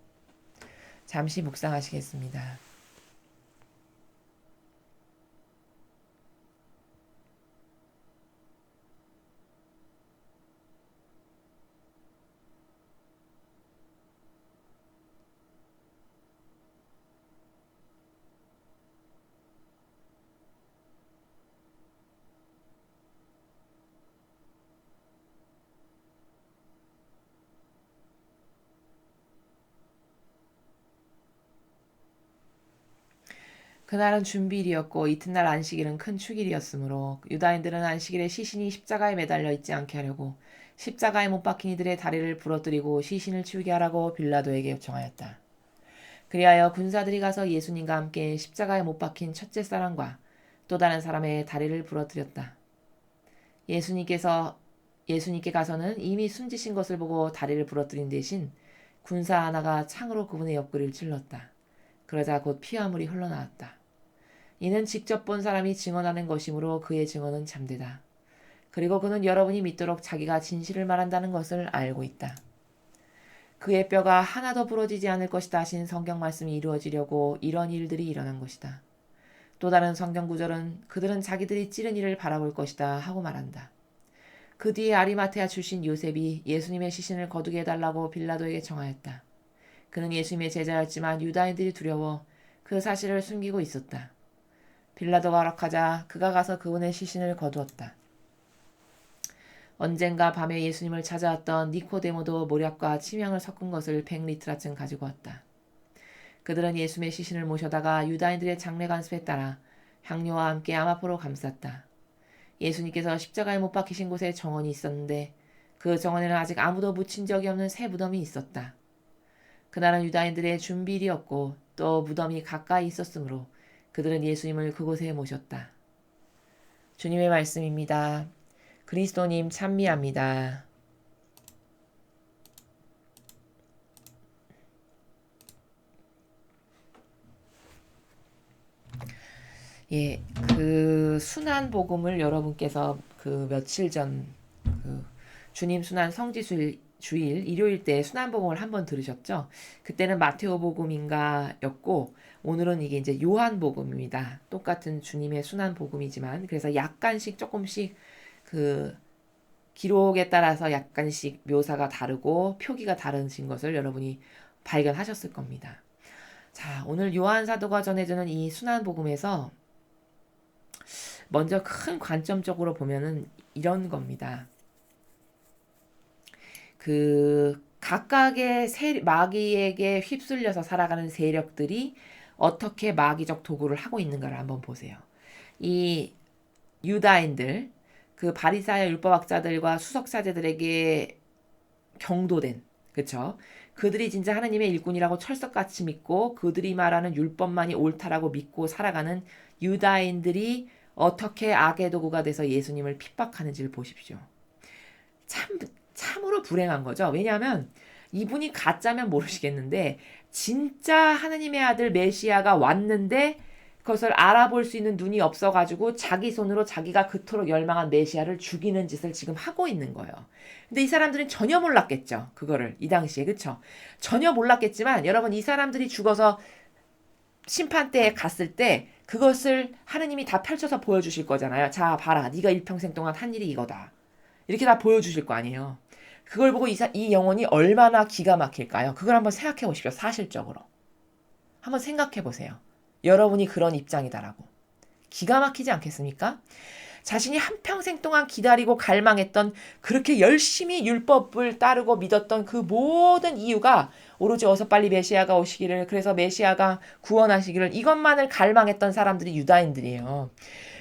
잠시 묵상하시겠습니다. 그날은 준비일이었고 이튿날 안식일은 큰 축일이었으므로 유다인들은 안식일에 시신이 십자가에 매달려 있지 않게 하려고 십자가에 못 박힌 이들의 다리를 부러뜨리고 시신을 치우게 하라고 빌라도에게 요청하였다. 그리하여 군사들이 가서 예수님과 함께 십자가에 못 박힌 첫째 사람과 또 다른 사람의 다리를 부러뜨렸다. 예수님께 가서는 이미 숨지신 것을 보고 다리를 부러뜨린 대신 군사 하나가 창으로 그분의 옆구리를 찔렀다. 그러자 곧 피와 물이 흘러나왔다. 이는 직접 본 사람이 증언하는 것이므로 그의 증언은 참되다. 그리고 그는 여러분이 믿도록 자기가 진실을 말한다는 것을 알고 있다. 그의 뼈가 하나도 부러지지 않을 것이다 하신 성경 말씀이 이루어지려고 이런 일들이 일어난 것이다. 또 다른 성경 구절은 그들은 자기들이 찌른 이를 바라볼 것이다 하고 말한다. 그 뒤에 아리마테아 출신 요셉이 예수님의 시신을 거두게 해달라고 빌라도에게 청하였다. 그는 예수님의 제자였지만 유다인들이 두려워 그 사실을 숨기고 있었다. 빌라도가 허락하자 그가 가서 그분의 시신을 거두었다. 언젠가 밤에 예수님을 찾아왔던 니코데모도 모략과 침향을 섞은 것을 100리트라쯤 가지고 왔다. 그들은 예수님의 시신을 모셔다가 유다인들의 장례 관습에 따라 향료와 함께 암아포로 감쌌다. 예수님께서 십자가에 못 박히신 곳에 정원이 있었는데 그 정원에는 아직 아무도 묻힌 적이 없는 새 무덤이 있었다. 그날은 유다인들의 준비일이었고 또 무덤이 가까이 있었으므로 그들은 예수님을 그곳에 모셨다. 주님의 말씀입니다. 그리스도님 찬미합니다. 예, 그 순환 복음을 여러분께서 그 며칠 전 그 주님 순환 성지주일 일요일 때 순환 복음을 한번 들으셨죠? 그때는 마테오 복음인가였고 오늘은 이게 이제 요한 복음입니다. 똑같은 주님의 순환 복음이지만 그래서 약간씩 조금씩 그 기록에 따라서 약간씩 묘사가 다르고 표기가 다르신 것을 여러분이 발견하셨을 겁니다. 자, 오늘 요한 사도가 전해주는 이 순환 복음에서 먼저 큰 관점적으로 보면은 이런 겁니다. 그 각각의 마귀에게 휩쓸려서 살아가는 세력들이 어떻게 마귀적 도구를 하고 있는가를 한번 보세요. 이 유다인들, 그 바리사야 율법학자들과 수석사제들에게 경도된, 그쵸? 그들이 진짜 하나님의 일꾼이라고 철석같이 믿고 그들이 말하는 율법만이 옳다라고 믿고 살아가는 유다인들이 어떻게 악의 도구가 돼서 예수님을 핍박하는지를 보십시오. 참으로 불행한 거죠. 왜냐하면 이분이 가짜면 모르시겠는데 진짜 하느님의 아들 메시아가 왔는데 그것을 알아볼 수 있는 눈이 없어가지고 자기 손으로 자기가 그토록 열망한 메시아를 죽이는 짓을 지금 하고 있는 거예요. 근데 이 사람들은 전혀 몰랐겠죠. 그거를 이 당시에. 그쵸? 전혀 몰랐겠지만 여러분, 이 사람들이 죽어서 심판대에 갔을 때 그것을 하느님이 다 펼쳐서 보여주실 거잖아요. 자, 봐라. 네가 일평생 동안 한 일이 이거다. 이렇게 다 보여주실 거 아니에요. 그걸 보고 이 영혼이 얼마나 기가 막힐까요? 그걸 한번 생각해 보십시오. 사실적으로. 한번 생각해 보세요. 여러분이 그런 입장이다라고. 기가 막히지 않겠습니까? 자신이 한평생 동안 기다리고 갈망했던, 그렇게 열심히 율법을 따르고 믿었던 그 모든 이유가 오로지 어서 빨리 메시아가 오시기를, 그래서 메시아가 구원하시기를, 이것만을 갈망했던 사람들이 유다인들이에요.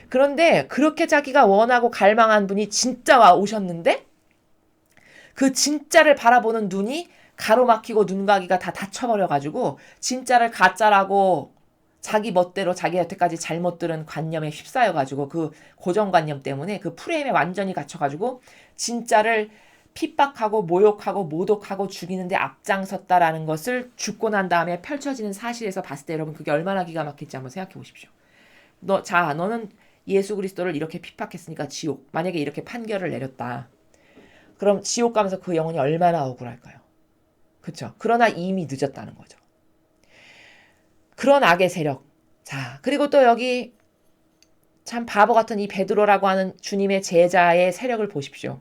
그런데 그렇게 자기가 원하고 갈망한 분이 진짜 와 오셨는데 그 진짜를 바라보는 눈이 가로막히고 눈가기가 다 닫혀버려가지고 진짜를 가짜라고 자기 멋대로 자기 여태까지 잘못 들은 관념에 휩싸여가지고 그 고정관념 때문에 그 프레임에 완전히 갇혀가지고 진짜를 핍박하고 모욕하고 모독하고 죽이는데 앞장섰다라는 것을 죽고 난 다음에 펼쳐지는 사실에서 봤을 때 여러분, 그게 얼마나 기가 막힐지 한번 생각해 보십시오. 너는 예수 그리스도를 이렇게 핍박했으니까 지옥. 만약에 이렇게 판결을 내렸다. 그럼 지옥 가면서 그 영혼이 얼마나 억울할까요? 그렇죠? 그러나 이미 늦었다는 거죠. 그런 악의 세력. 자, 그리고 또 여기 참 바보 같은 이 베드로라고 하는 주님의 제자의 세력을 보십시오.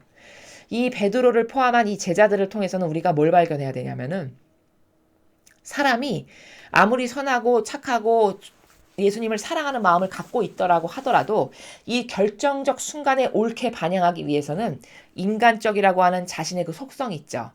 이 베드로를 포함한 이 제자들을 통해서는 우리가 뭘 발견해야 되냐면은, 사람이 아무리 선하고 착하고 예수님을 사랑하는 마음을 갖고 있더라고 하더라도 이 결정적 순간에 옳게 반영하기 위해서는 인간적이라고 하는 자신의 그 속성이 있죠.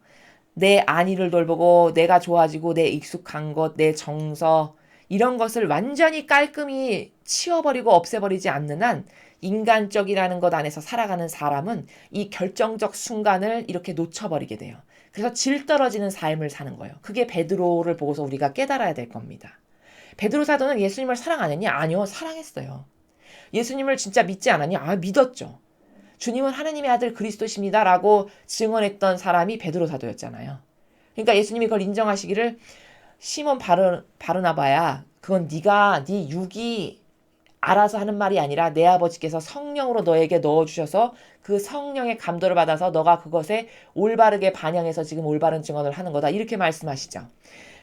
내 안위를 돌보고 내가 좋아지고 내 익숙한 것, 내 정서, 이런 것을 완전히 깔끔히 치워버리고 없애버리지 않는 한 인간적이라는 것 안에서 살아가는 사람은 이 결정적 순간을 이렇게 놓쳐버리게 돼요. 그래서 질 떨어지는 삶을 사는 거예요. 그게 베드로를 보고서 우리가 깨달아야 될 겁니다. 베드로 사도는 예수님을 사랑 안 했냐? 아니요, 사랑했어요. 예수님을 진짜 믿지 않았냐? 아, 믿었죠. 주님은 하나님의 아들 그리스도십니다라고 증언했던 사람이 베드로 사도였잖아요. 그러니까 예수님이 그걸 인정하시기를, 시몬 바르나바야, 그건 네 육이 알아서 하는 말이 아니라 내 아버지께서 성령으로 너에게 넣어주셔서 그 성령의 감도를 받아서 너가 그것에 올바르게 반영해서 지금 올바른 증언을 하는 거다. 이렇게 말씀하시죠.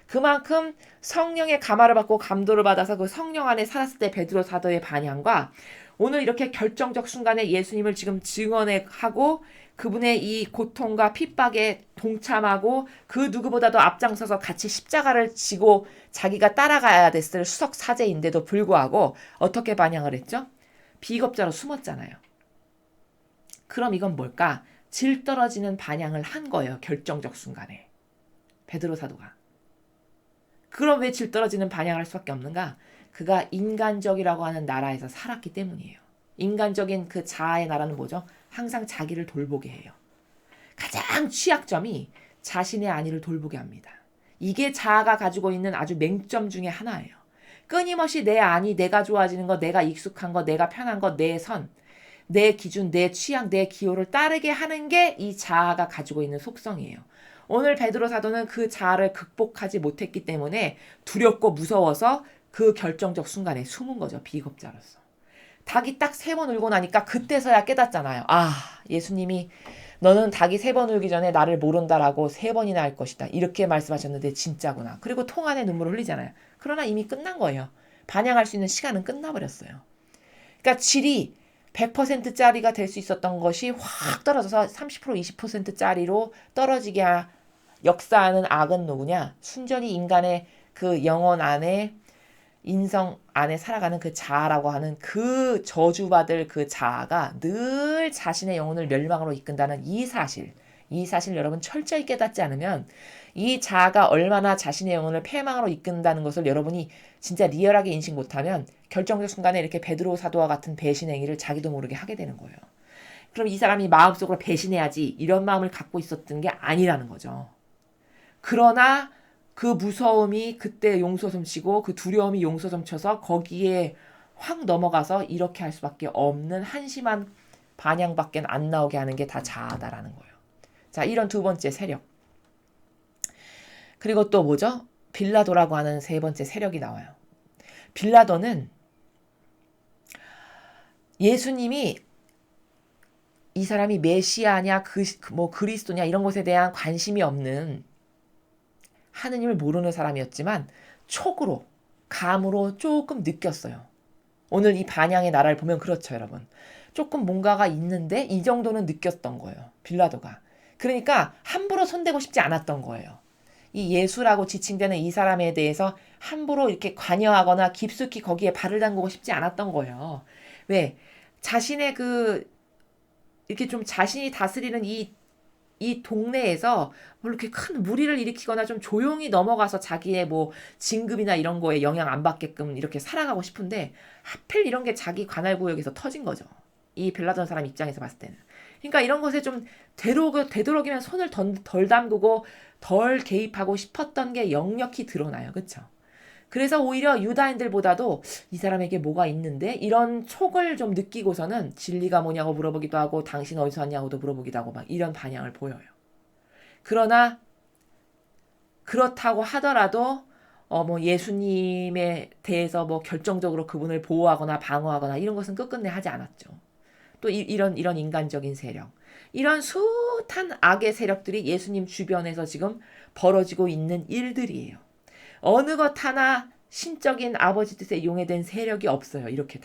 그만큼 성령의 감화를 받고 감도를 받아서 그 성령 안에 살았을 때 베드로 사도의 반향과 오늘 이렇게 결정적 순간에 예수님을 지금 증언하고 그분의 이 고통과 핍박에 동참하고 그 누구보다도 앞장서서 같이 십자가를 지고 자기가 따라가야 됐을 수석 사제인데도 불구하고 어떻게 반향을 했죠? 비겁자로 숨었잖아요. 그럼 이건 뭘까? 질 떨어지는 반향을 한 거예요. 결정적 순간에. 베드로 사도가. 그럼 왜 질 떨어지는 반향을 할 수밖에 없는가? 그가 인간적이라고 하는 나라에서 살았기 때문이에요. 인간적인 그 자아의 나라는 뭐죠? 항상 자기를 돌보게 해요. 가장 취약점이 자신의 안위를 돌보게 합니다. 이게 자아가 가지고 있는 아주 맹점 중에 하나예요. 끊임없이 내 안위, 내가 좋아지는 것, 내가 익숙한 것, 내가 편한 것, 내 선, 내 기준, 내 취향, 내 기호를 따르게 하는 게 이 자아가 가지고 있는 속성이에요. 오늘 베드로 사도는 그 자아를 극복하지 못했기 때문에 두렵고 무서워서 그 결정적 순간에 숨은 거죠. 비겁자로서. 닭이 딱 3번 울고 나니까 그때서야 깨닫잖아요. 아, 예수님이 너는 닭이 3번 울기 전에 나를 모른다라고 3번이나 할 것이다. 이렇게 말씀하셨는데 진짜구나. 그리고 통 안에 눈물을 흘리잖아요. 그러나 이미 끝난 거예요. 반향할 수 있는 시간은 끝나버렸어요. 그러니까 질이 100%짜리가 될 수 있었던 것이 확 떨어져서 30% 20%짜리로 떨어지게 역사하는 악은 누구냐? 순전히 인간의 그 영혼 안에, 인성 안에 살아가는 그 자아라고 하는 그 저주받을 그 자아가 늘 자신의 영혼을 멸망으로 이끈다는 이 사실 여러분 철저히 깨닫지 않으면 이 자아가 얼마나 자신의 영혼을 패망으로 이끈다는 것을 여러분이 진짜 리얼하게 인식 못하면 결정적 순간에 이렇게 베드로 사도와 같은 배신 행위를 자기도 모르게 하게 되는 거예요. 그럼 이 사람이 마음속으로 배신해야지 이런 마음을 갖고 있었던 게 아니라는 거죠. 그러나 그 무서움이 그때 용서섬 치고 그 두려움이 용서섬 쳐서 거기에 확 넘어가서 이렇게 할 수밖에 없는 한심한 반향밖에 안 나오게 하는 게 다 자아다라는 거예요. 자, 이런 두 번째 세력. 그리고 또 뭐죠? 빌라도라고 하는 세 번째 세력이 나와요. 빌라도는 예수님이 이 사람이 메시아냐 뭐 그리스도냐 이런 것에 대한 관심이 없는 하느님을 모르는 사람이었지만 촉으로 감으로 조금 느꼈어요. 오늘 이 반향의 나라를 보면 그렇죠, 여러분. 조금 뭔가가 있는데 이 정도는 느꼈던 거예요. 빌라도가. 그러니까 함부로 손대고 싶지 않았던 거예요. 이 예수라고 지칭되는 이 사람에 대해서 함부로 이렇게 관여하거나 깊숙이 거기에 발을 담그고 싶지 않았던 거예요. 왜? 자신의 이렇게 좀 자신이 다스리는 이 동네에서 뭐 이렇게 큰 무리를 일으키거나 좀 조용히 넘어가서 자기의 뭐 진급이나 이런 거에 영향 안 받게끔 이렇게 살아가고 싶은데 하필 이런 게 자기 관할 구역에서 터진 거죠. 이 빌라도 사람 입장에서 봤을 때는. 그러니까 이런 것에 좀 되도록이면 손을 덜 담그고 덜 개입하고 싶었던 게 역력히 드러나요. 그렇죠? 그래서 오히려 유다인들보다도 이 사람에게 뭐가 있는데 이런 촉을 좀 느끼고서는 진리가 뭐냐고 물어보기도 하고 당신 어디서 왔냐고도 물어보기도 하고 막 이런 반향을 보여요. 그러나 그렇다고 하더라도 뭐 예수님에 대해서 뭐 결정적으로 그분을 보호하거나 방어하거나 이런 것은 끝끝내 하지 않았죠. 또 이런 인간적인 세력. 이런 숱한 악의 세력들이 예수님 주변에서 지금 벌어지고 있는 일들이에요. 어느 것 하나 신적인 아버지 뜻에 용해된 세력이 없어요. 이렇게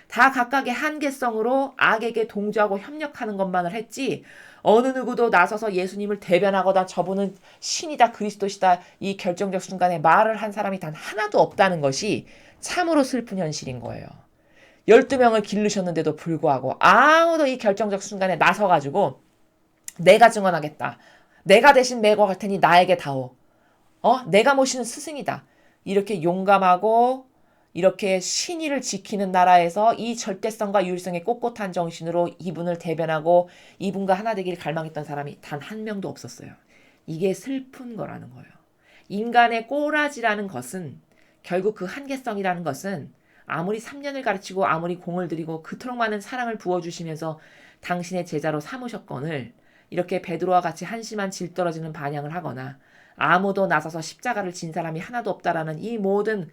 다 각각의 한계성으로 악에게 동조하고 협력하는 것만을 했지 어느 누구도 나서서 예수님을 대변하거나 저분은 신이다 그리스도시다 이 결정적 순간에 말을 한 사람이 단 하나도 없다는 것이 참으로 슬픈 현실인 거예요. 12명을 기르셨는데도 불구하고 아무도 이 결정적 순간에 나서가지고 내가 증언하겠다. 내가 대신 메고 갈 테니 나에게 다오. 내가 모시는 스승이다. 이렇게 용감하고 이렇게 신의를 지키는 나라에서 이 절대성과 유일성의 꼿꼿한 정신으로 이분을 대변하고 이분과 하나 되기를 갈망했던 사람이 단 한 명도 없었어요. 이게 슬픈 거라는 거예요. 인간의 꼬라지라는 것은 결국 그 한계성이라는 것은 아무리 3년을 가르치고 아무리 공을 들이고 그토록 많은 사랑을 부어주시면서 당신의 제자로 삼으셨거늘 이렇게 베드로와 같이 한심한 질 떨어지는 반향을 하거나 아무도 나서서 십자가를 진 사람이 하나도 없다라는 이 모든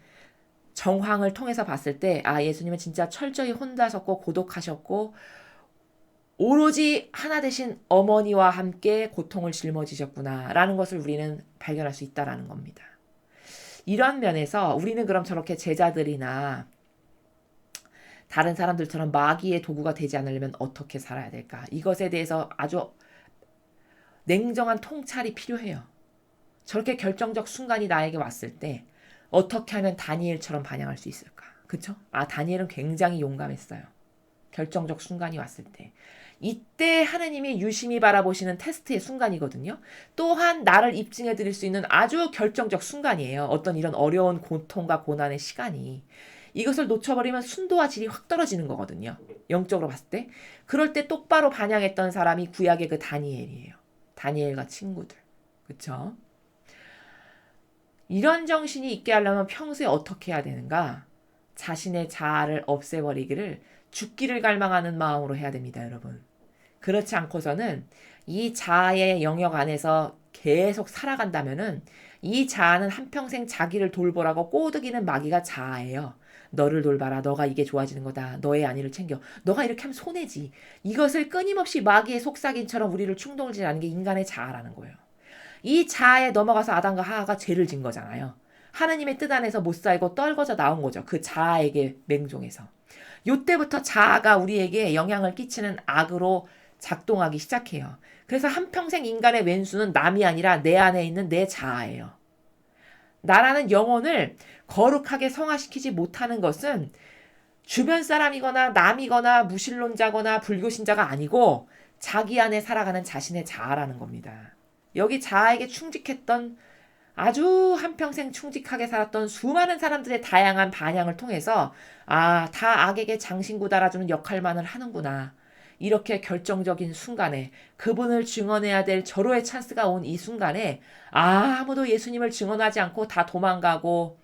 정황을 통해서 봤을 때 예수님은 진짜 철저히 혼자셨고 고독하셨고 오로지 하나 되신 어머니와 함께 고통을 짊어지셨구나라는 것을 우리는 발견할 수 있다라는 겁니다. 이런 면에서 우리는 그럼 저렇게 제자들이나 다른 사람들처럼 마귀의 도구가 되지 않으려면 어떻게 살아야 될까? 이것에 대해서 아주 냉정한 통찰이 필요해요. 저렇게 결정적 순간이 나에게 왔을 때 어떻게 하면 다니엘처럼 반영할 수 있을까? 그쵸? 다니엘은 굉장히 용감했어요. 결정적 순간이 왔을 때. 이때 하느님이 유심히 바라보시는 테스트의 순간이거든요. 또한 나를 입증해 드릴 수 있는 아주 결정적 순간이에요. 어떤 이런 어려운 고통과 고난의 시간이. 이것을 놓쳐버리면 순도와 질이 확 떨어지는 거거든요. 영적으로 봤을 때. 그럴 때 똑바로 반영했던 사람이 구약의 그 다니엘이에요. 다니엘과 친구들. 그쵸? 이런 정신이 있게 하려면 평소에 어떻게 해야 되는가? 자신의 자아를 없애버리기를 죽기를 갈망하는 마음으로 해야 됩니다, 여러분. 그렇지 않고서는 이 자아의 영역 안에서 계속 살아간다면은 이 자아는 한평생 자기를 돌보라고 꼬드기는 마귀가 자아예요. 너를 돌봐라. 너가 이게 좋아지는 거다. 너의 안위를 챙겨. 너가 이렇게 하면 손해지. 이것을 끊임없이 마귀의 속삭임처럼 우리를 충동질하는 게 인간의 자아라는 거예요. 이 자아에 넘어가서 아담과 하와가 죄를 진 거잖아요. 하나님의 뜻 안에서 못 살고 떨궈져 나온 거죠. 그 자아에게 맹종해서. 요때부터 자아가 우리에게 영향을 끼치는 악으로 작동하기 시작해요. 그래서 한평생 인간의 왼수는 남이 아니라 내 안에 있는 내 자아예요. 나라는 영혼을 거룩하게 성화시키지 못하는 것은 주변 사람이거나 남이거나 무신론자거나 불교신자가 아니고 자기 안에 살아가는 자신의 자아라는 겁니다. 여기 자아에게 충직했던 아주 한평생 충직하게 살았던 수많은 사람들의 다양한 반향을 통해서 다 악에게 장신구 달아주는 역할만을 하는구나. 이렇게 결정적인 순간에 그분을 증언해야 될 절호의 찬스가 온 이 순간에 아무도 예수님을 증언하지 않고 다 도망가고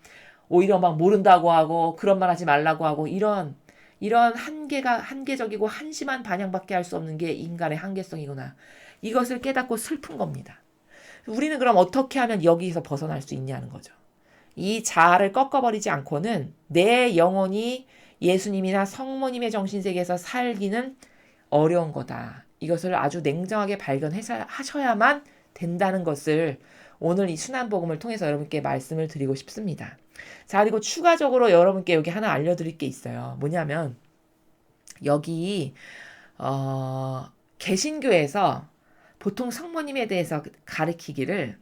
오히려 막 모른다고 하고 그런 말 하지 말라고 하고 이런 한계적이고 한심한 반향밖에 할 수 없는 게 인간의 한계성이구나. 이것을 깨닫고 슬픈 겁니다. 우리는 그럼 어떻게 하면 여기서 벗어날 수 있냐는 거죠. 이 자아를 꺾어버리지 않고는 내 영혼이 예수님이나 성모님의 정신세계에서 살기는 어려운 거다. 이것을 아주 냉정하게 발견하셔야만 된다는 것을 오늘 이 순환복음을 통해서 여러분께 말씀을 드리고 싶습니다. 자, 그리고 추가적으로 여러분께 여기 하나 알려드릴 게 있어요. 뭐냐면 여기 개신교에서 보통 성모님에 대해서 가르치기를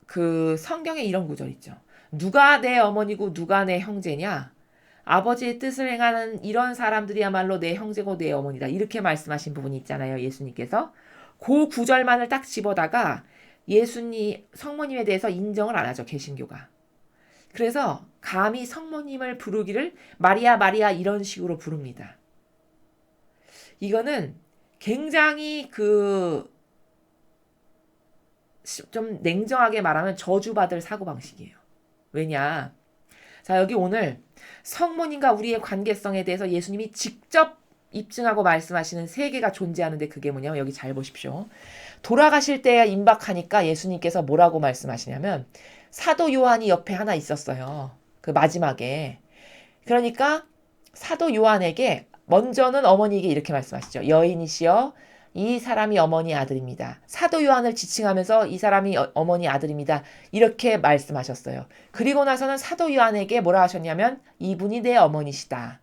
그 성경에 이런 구절 있죠. 누가 내 어머니고 누가 내 형제냐? 아버지의 뜻을 행하는 이런 사람들이야말로 내 형제고 내 어머니다. 이렇게 말씀하신 부분이 있잖아요. 예수님께서. 그 구절만을 딱 집어다가 예수님, 성모님에 대해서 인정을 안 하죠. 개신교가. 그래서 감히 성모님을 부르기를 마리아 마리아 이런 식으로 부릅니다. 이거는 굉장히 좀 냉정하게 말하면 저주받을 사고방식이에요. 왜냐? 자, 여기 오늘 성모님과 우리의 관계성에 대해서 예수님이 직접 입증하고 말씀하시는 세 개가 존재하는데 그게 뭐냐면 여기 잘 보십시오. 돌아가실 때 임박하니까 예수님께서 뭐라고 말씀하시냐면 사도 요한이 옆에 하나 있었어요. 그 마지막에. 그러니까 사도 요한에게 먼저는 어머니에게 이렇게 말씀하시죠. 여인이시여 이 사람이 어머니 아들입니다. 사도 요한을 지칭하면서 이 사람이 어머니 아들입니다. 이렇게 말씀하셨어요. 그리고 나서는 사도 요한에게 뭐라 하셨냐면 이분이 내 어머니시다.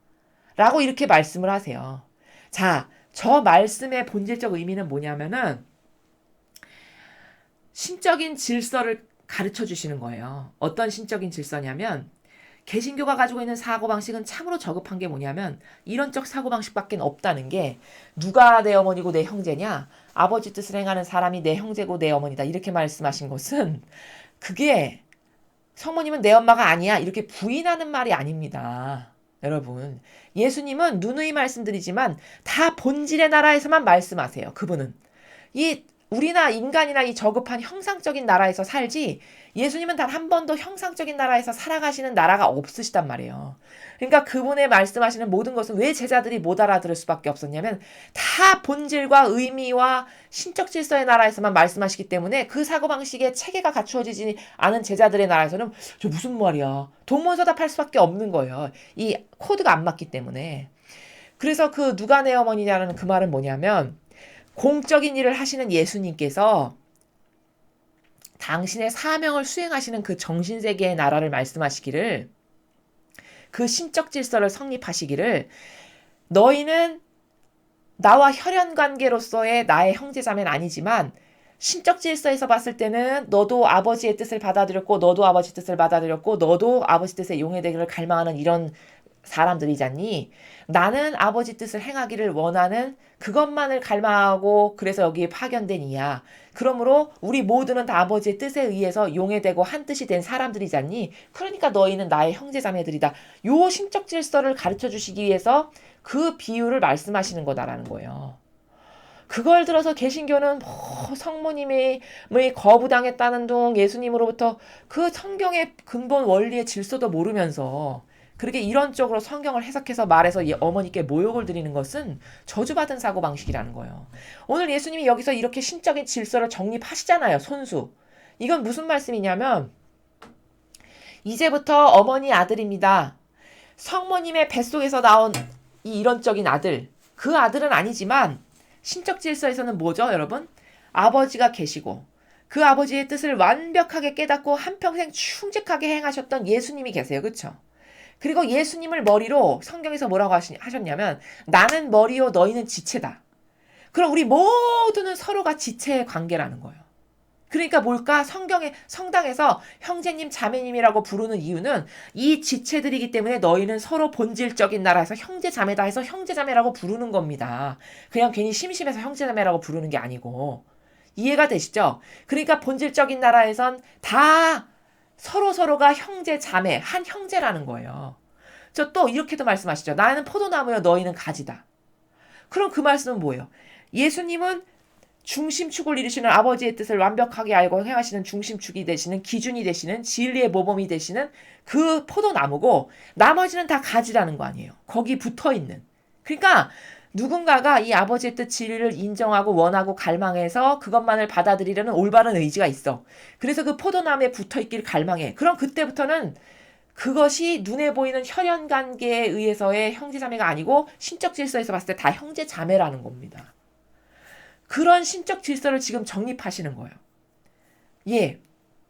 라고 이렇게 말씀을 하세요. 자, 저 말씀의 본질적 의미는 뭐냐면은 신적인 질서를 가르쳐 주시는 거예요. 어떤 신적인 질서냐면 개신교가 가지고 있는 사고방식은 참으로 저급한 게 뭐냐면 이런적 사고방식밖에 없다는 게 누가 내 어머니고 내 형제냐? 아버지 뜻을 행하는 사람이 내 형제고 내 어머니다. 이렇게 말씀하신 것은 그게 성모님은 내 엄마가 아니야. 이렇게 부인하는 말이 아닙니다. 여러분, 예수님은 누누이 말씀드리지만 다 본질의 나라에서만 말씀하세요. 그분은. 우리나 인간이나 이 저급한 형상적인 나라에서 살지 예수님은 단 한 번도 형상적인 나라에서 살아가시는 나라가 없으시단 말이에요. 그러니까 그분의 말씀하시는 모든 것은 왜 제자들이 못 알아들을 수밖에 없었냐면 다 본질과 의미와 신적 질서의 나라에서만 말씀하시기 때문에 그 사고방식의 체계가 갖추어지지 않은 제자들의 나라에서는 저 무슨 말이야. 동문서답할 수밖에 없는 거예요. 이 코드가 안 맞기 때문에. 그래서 그 누가 내 어머니냐는 그 말은 뭐냐면 공적인 일을 하시는 예수님께서 당신의 사명을 수행하시는 그 정신세계의 나라를 말씀하시기를 그 신적 질서를 성립하시기를 너희는 나와 혈연관계로서의 나의 형제자매는 아니지만 신적 질서에서 봤을 때는 너도 아버지의 뜻을 받아들였고 너도 아버지 뜻을 받아들였고 너도 아버지 뜻의 용해되기를 갈망하는 이런 사람들이잖니. 나는 아버지 뜻을 행하기를 원하는 그것만을 갈망하고 그래서 여기에 파견된 이야. 그러므로 우리 모두는 다 아버지의 뜻에 의해서 용해되고 한 뜻이 된 사람들이잖니. 그러니까 너희는 나의 형제자매들이다. 요 신적 질서를 가르쳐 주시기 위해서 그 비유를 말씀하시는 거다라는 거예요. 그걸 들어서 개신교는 성모님이 거부당했다는 둥 예수님으로부터 그 성경의 근본 원리의 질서도 모르면서 그렇게 이론적으로 성경을 해석해서 말해서 어머니께 모욕을 드리는 것은 저주받은 사고방식이라는 거예요. 오늘 예수님이 여기서 이렇게 신적인 질서를 정립하시잖아요. 손수. 이건 무슨 말씀이냐면 이제부터 어머니 아들입니다. 성모님의 뱃속에서 나온 이 이론적인 아들. 그 아들은 아니지만 신적 질서에서는 뭐죠, 여러분? 아버지가 계시고 그 아버지의 뜻을 완벽하게 깨닫고 한평생 충직하게 행하셨던 예수님이 계세요. 그렇죠? 그리고 예수님을 머리로 성경에서 뭐라고 하셨냐면 나는 머리요 너희는 지체다. 그럼 우리 모두는 서로가 지체의 관계라는 거예요. 그러니까 뭘까? 성당에서 형제님 자매님이라고 부르는 이유는 이 지체들이기 때문에 너희는 서로 본질적인 나라에서 형제자매다 해서 형제자매라고 부르는 겁니다. 그냥 괜히 심심해서 형제자매라고 부르는 게 아니고. 이해가 되시죠? 그러니까 본질적인 나라에선 다 서로가 형제, 자매, 한 형제라는 거예요. 저 또 이렇게도 말씀하시죠. 나는 포도나무여 너희는 가지다. 그럼 그 말씀은 뭐예요? 예수님은 중심축을 이루시는 아버지의 뜻을 완벽하게 알고 행하시는 중심축이 되시는 기준이 되시는 진리의 모범이 되시는 그 포도나무고 나머지는 다 가지라는 거 아니에요. 거기 붙어있는. 그러니까 누군가가 이 아버지의 뜻 진리를 인정하고 원하고 갈망해서 그것만을 받아들이려는 올바른 의지가 있어. 그래서 그 포도나무에 붙어있길 갈망해. 그럼 그때부터는 그것이 눈에 보이는 혈연 관계에 의해서의 형제자매가 아니고 신적 질서에서 봤을 때 다 형제자매라는 겁니다. 그런 신적 질서를 지금 정립하시는 거예요. 예.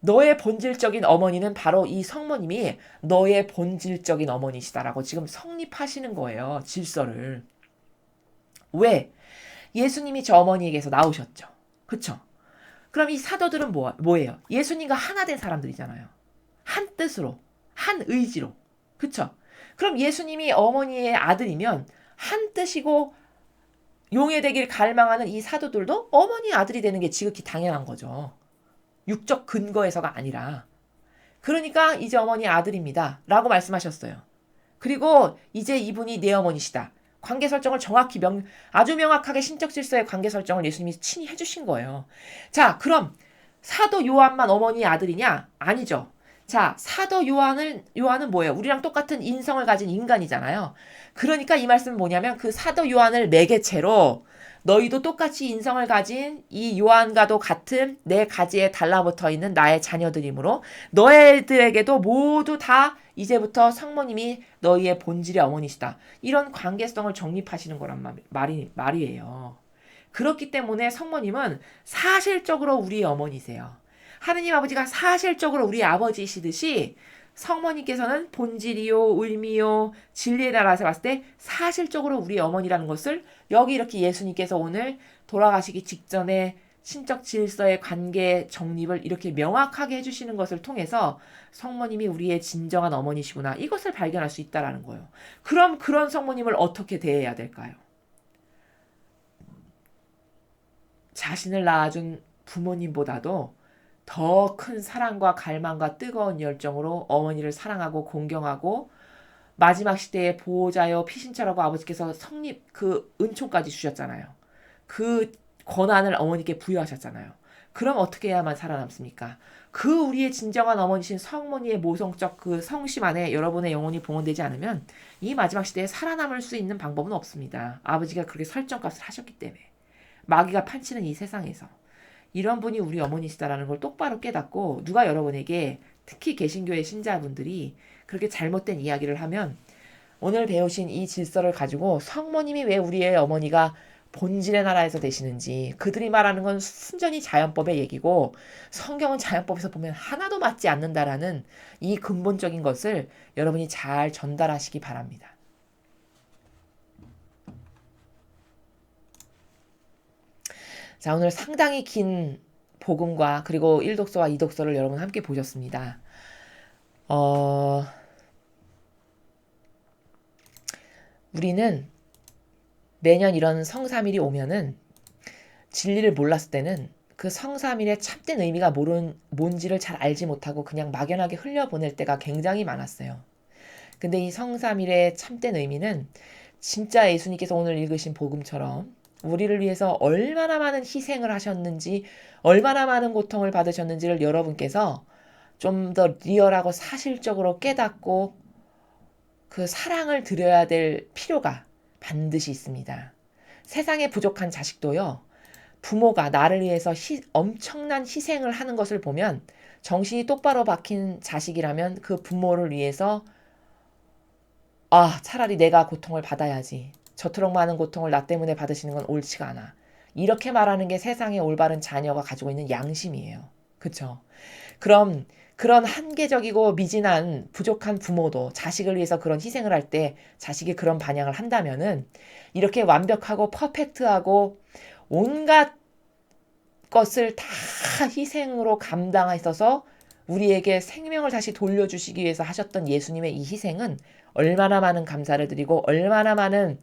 너의 본질적인 어머니는 바로 이 성모님이 너의 본질적인 어머니시다라고 지금 성립하시는 거예요. 질서를. 왜? 예수님이 저 어머니에게서 나오셨죠. 그쵸? 그럼 이 사도들은 뭐예요? 예수님과 하나 된 사람들이잖아요. 한 뜻으로, 한 의지로. 그쵸? 그럼 예수님이 어머니의 아들이면 한 뜻이고 용해되길 갈망하는 이 사도들도 어머니 아들이 되는 게 지극히 당연한 거죠. 육적 근거에서가 아니라. 그러니까 이제 어머니 아들입니다. 라고 말씀하셨어요. 그리고 이제 이분이 내 어머니시다. 관계 설정을 정확히 아주 명확하게 신적 질서의 관계 설정을 예수님이 친히 해주신 거예요. 자, 그럼 사도 요한만 어머니 아들이냐? 아니죠. 자, 사도 요한은 뭐예요? 우리랑 똑같은 인성을 가진 인간이잖아요. 그러니까 이 말씀은 뭐냐면 그 사도 요한을 매개체로 너희도 똑같이 인성을 가진 이 요한과도 같은 내 가지에 달라붙어 있는 나의 자녀들이므로 너희들에게도 모두 다 이제부터 성모님이 너희의 본질의 어머니시다. 이런 관계성을 정립하시는 거란 말이에요. 그렇기 때문에 성모님은 사실적으로 우리의 어머니세요. 하느님 아버지가 사실적으로 우리 아버지이시듯이 성모님께서는 본질이요, 의미요, 진리의 나라에서 봤을 때 사실적으로 우리 어머니라는 것을 여기 이렇게 예수님께서 오늘 돌아가시기 직전에 신적 질서의 관계 정립을 이렇게 명확하게 해주시는 것을 통해서 성모님이 우리의 진정한 어머니시구나. 이것을 발견할 수 있다는 거예요. 그럼 그런 성모님을 어떻게 대해야 될까요? 자신을 낳아준 부모님보다도 더 큰 사랑과 갈망과 뜨거운 열정으로 어머니를 사랑하고 공경하고 마지막 시대의 보호자여 피신처라고 아버지께서 그 은총까지 주셨잖아요. 그 권한을 어머니께 부여하셨잖아요. 그럼 어떻게 해야만 살아남습니까? 그 우리의 진정한 어머니신 성모니의 모성적 그 성심 안에 여러분의 영혼이 봉헌되지 않으면 이 마지막 시대에 살아남을 수 있는 방법은 없습니다. 아버지가 그렇게 설정값을 하셨기 때문에. 마귀가 판치는 이 세상에서. 이런 분이 우리 어머니시다라는 걸 똑바로 깨닫고 누가 여러분에게 특히 개신교의 신자분들이 그렇게 잘못된 이야기를 하면 오늘 배우신 이 질서를 가지고 성모님이 왜 우리의 어머니가 본질의 나라에서 되시는지 그들이 말하는 건 순전히 자연법의 얘기고 성경은 자연법에서 보면 하나도 맞지 않는다라는 이 근본적인 것을 여러분이 잘 전달하시기 바랍니다. 자, 오늘 상당히 긴 복음과 그리고 1독서와 2독서를 여러분 함께 보셨습니다. 우리는 매년 이런 성삼일이 오면은 진리를 몰랐을 때는 그 성삼일의 참된 의미가 뭔지를 잘 알지 못하고 그냥 막연하게 흘려보낼 때가 굉장히 많았어요. 근데 이 성삼일의 참된 의미는 진짜 예수님께서 오늘 읽으신 복음처럼 우리를 위해서 얼마나 많은 희생을 하셨는지 얼마나 많은 고통을 받으셨는지를 여러분께서 좀 더 리얼하고 사실적으로 깨닫고 그 사랑을 드려야 될 필요가 반드시 있습니다. 세상에 부족한 자식도요. 부모가 나를 위해서 엄청난 희생을 하는 것을 보면 정신이 똑바로 박힌 자식이라면 그 부모를 위해서 차라리 내가 고통을 받아야지. 저토록 많은 고통을 나 때문에 받으시는 건 옳지가 않아. 이렇게 말하는 게 세상의 올바른 자녀가 가지고 있는 양심이에요. 그쵸? 그럼 그런 한계적이고 미진한 부족한 부모도 자식을 위해서 그런 희생을 할 때 자식이 그런 반향을 한다면은 이렇게 완벽하고 퍼펙트하고 온갖 것을 다 희생으로 감당하셔서 우리에게 생명을 다시 돌려주시기 위해서 하셨던 예수님의 이 희생은 얼마나 많은 감사를 드리고 얼마나 많은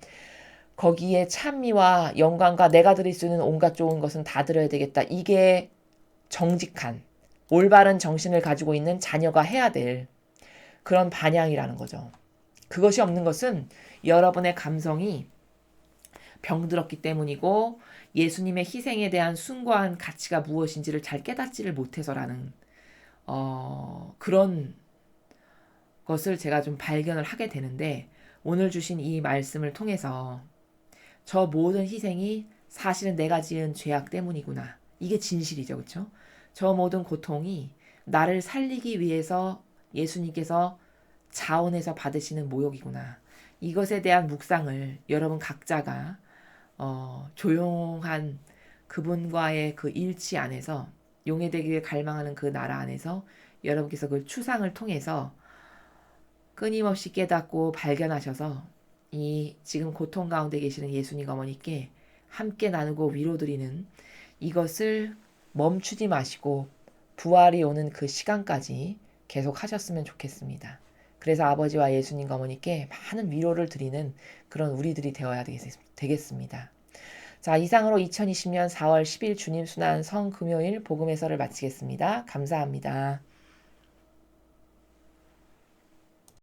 거기에 찬미와 영광과 내가 드릴 수 있는 온갖 좋은 것은 다 드려야 되겠다. 이게 정직한 올바른 정신을 가지고 있는 자녀가 해야 될 그런 반향이라는 거죠. 그것이 없는 것은 여러분의 감성이 병들었기 때문이고 예수님의 희생에 대한 숭고한 가치가 무엇인지를 잘 깨닫지를 못해서라는 그런 것을 제가 좀 발견을 하게 되는데 오늘 주신 이 말씀을 통해서 저 모든 희생이 사실은 내가 지은 죄악 때문이구나. 이게 진실이죠. 그렇죠? 저 모든 고통이 나를 살리기 위해서 예수님께서 자원해서 받으시는 모욕이구나. 이것에 대한 묵상을 여러분 각자가 조용한 그분과의 그 일치 안에서 용해되기를 갈망하는 그 나라 안에서 여러분께서 그 추상을 통해서 끊임없이 깨닫고 발견하셔서 이 지금 고통 가운데 계시는 예수님 어머니께 함께 나누고 위로드리는 이것을 멈추지 마시고 부활이 오는 그 시간까지 계속 하셨으면 좋겠습니다. 그래서 아버지와 예수님 어머니께 많은 위로를 드리는 그런 우리들이 되어야 되겠습니다. 자, 이상으로 2020년 4월 10일 주님 순환 성금요일 복음 해설을 마치겠습니다. 감사합니다.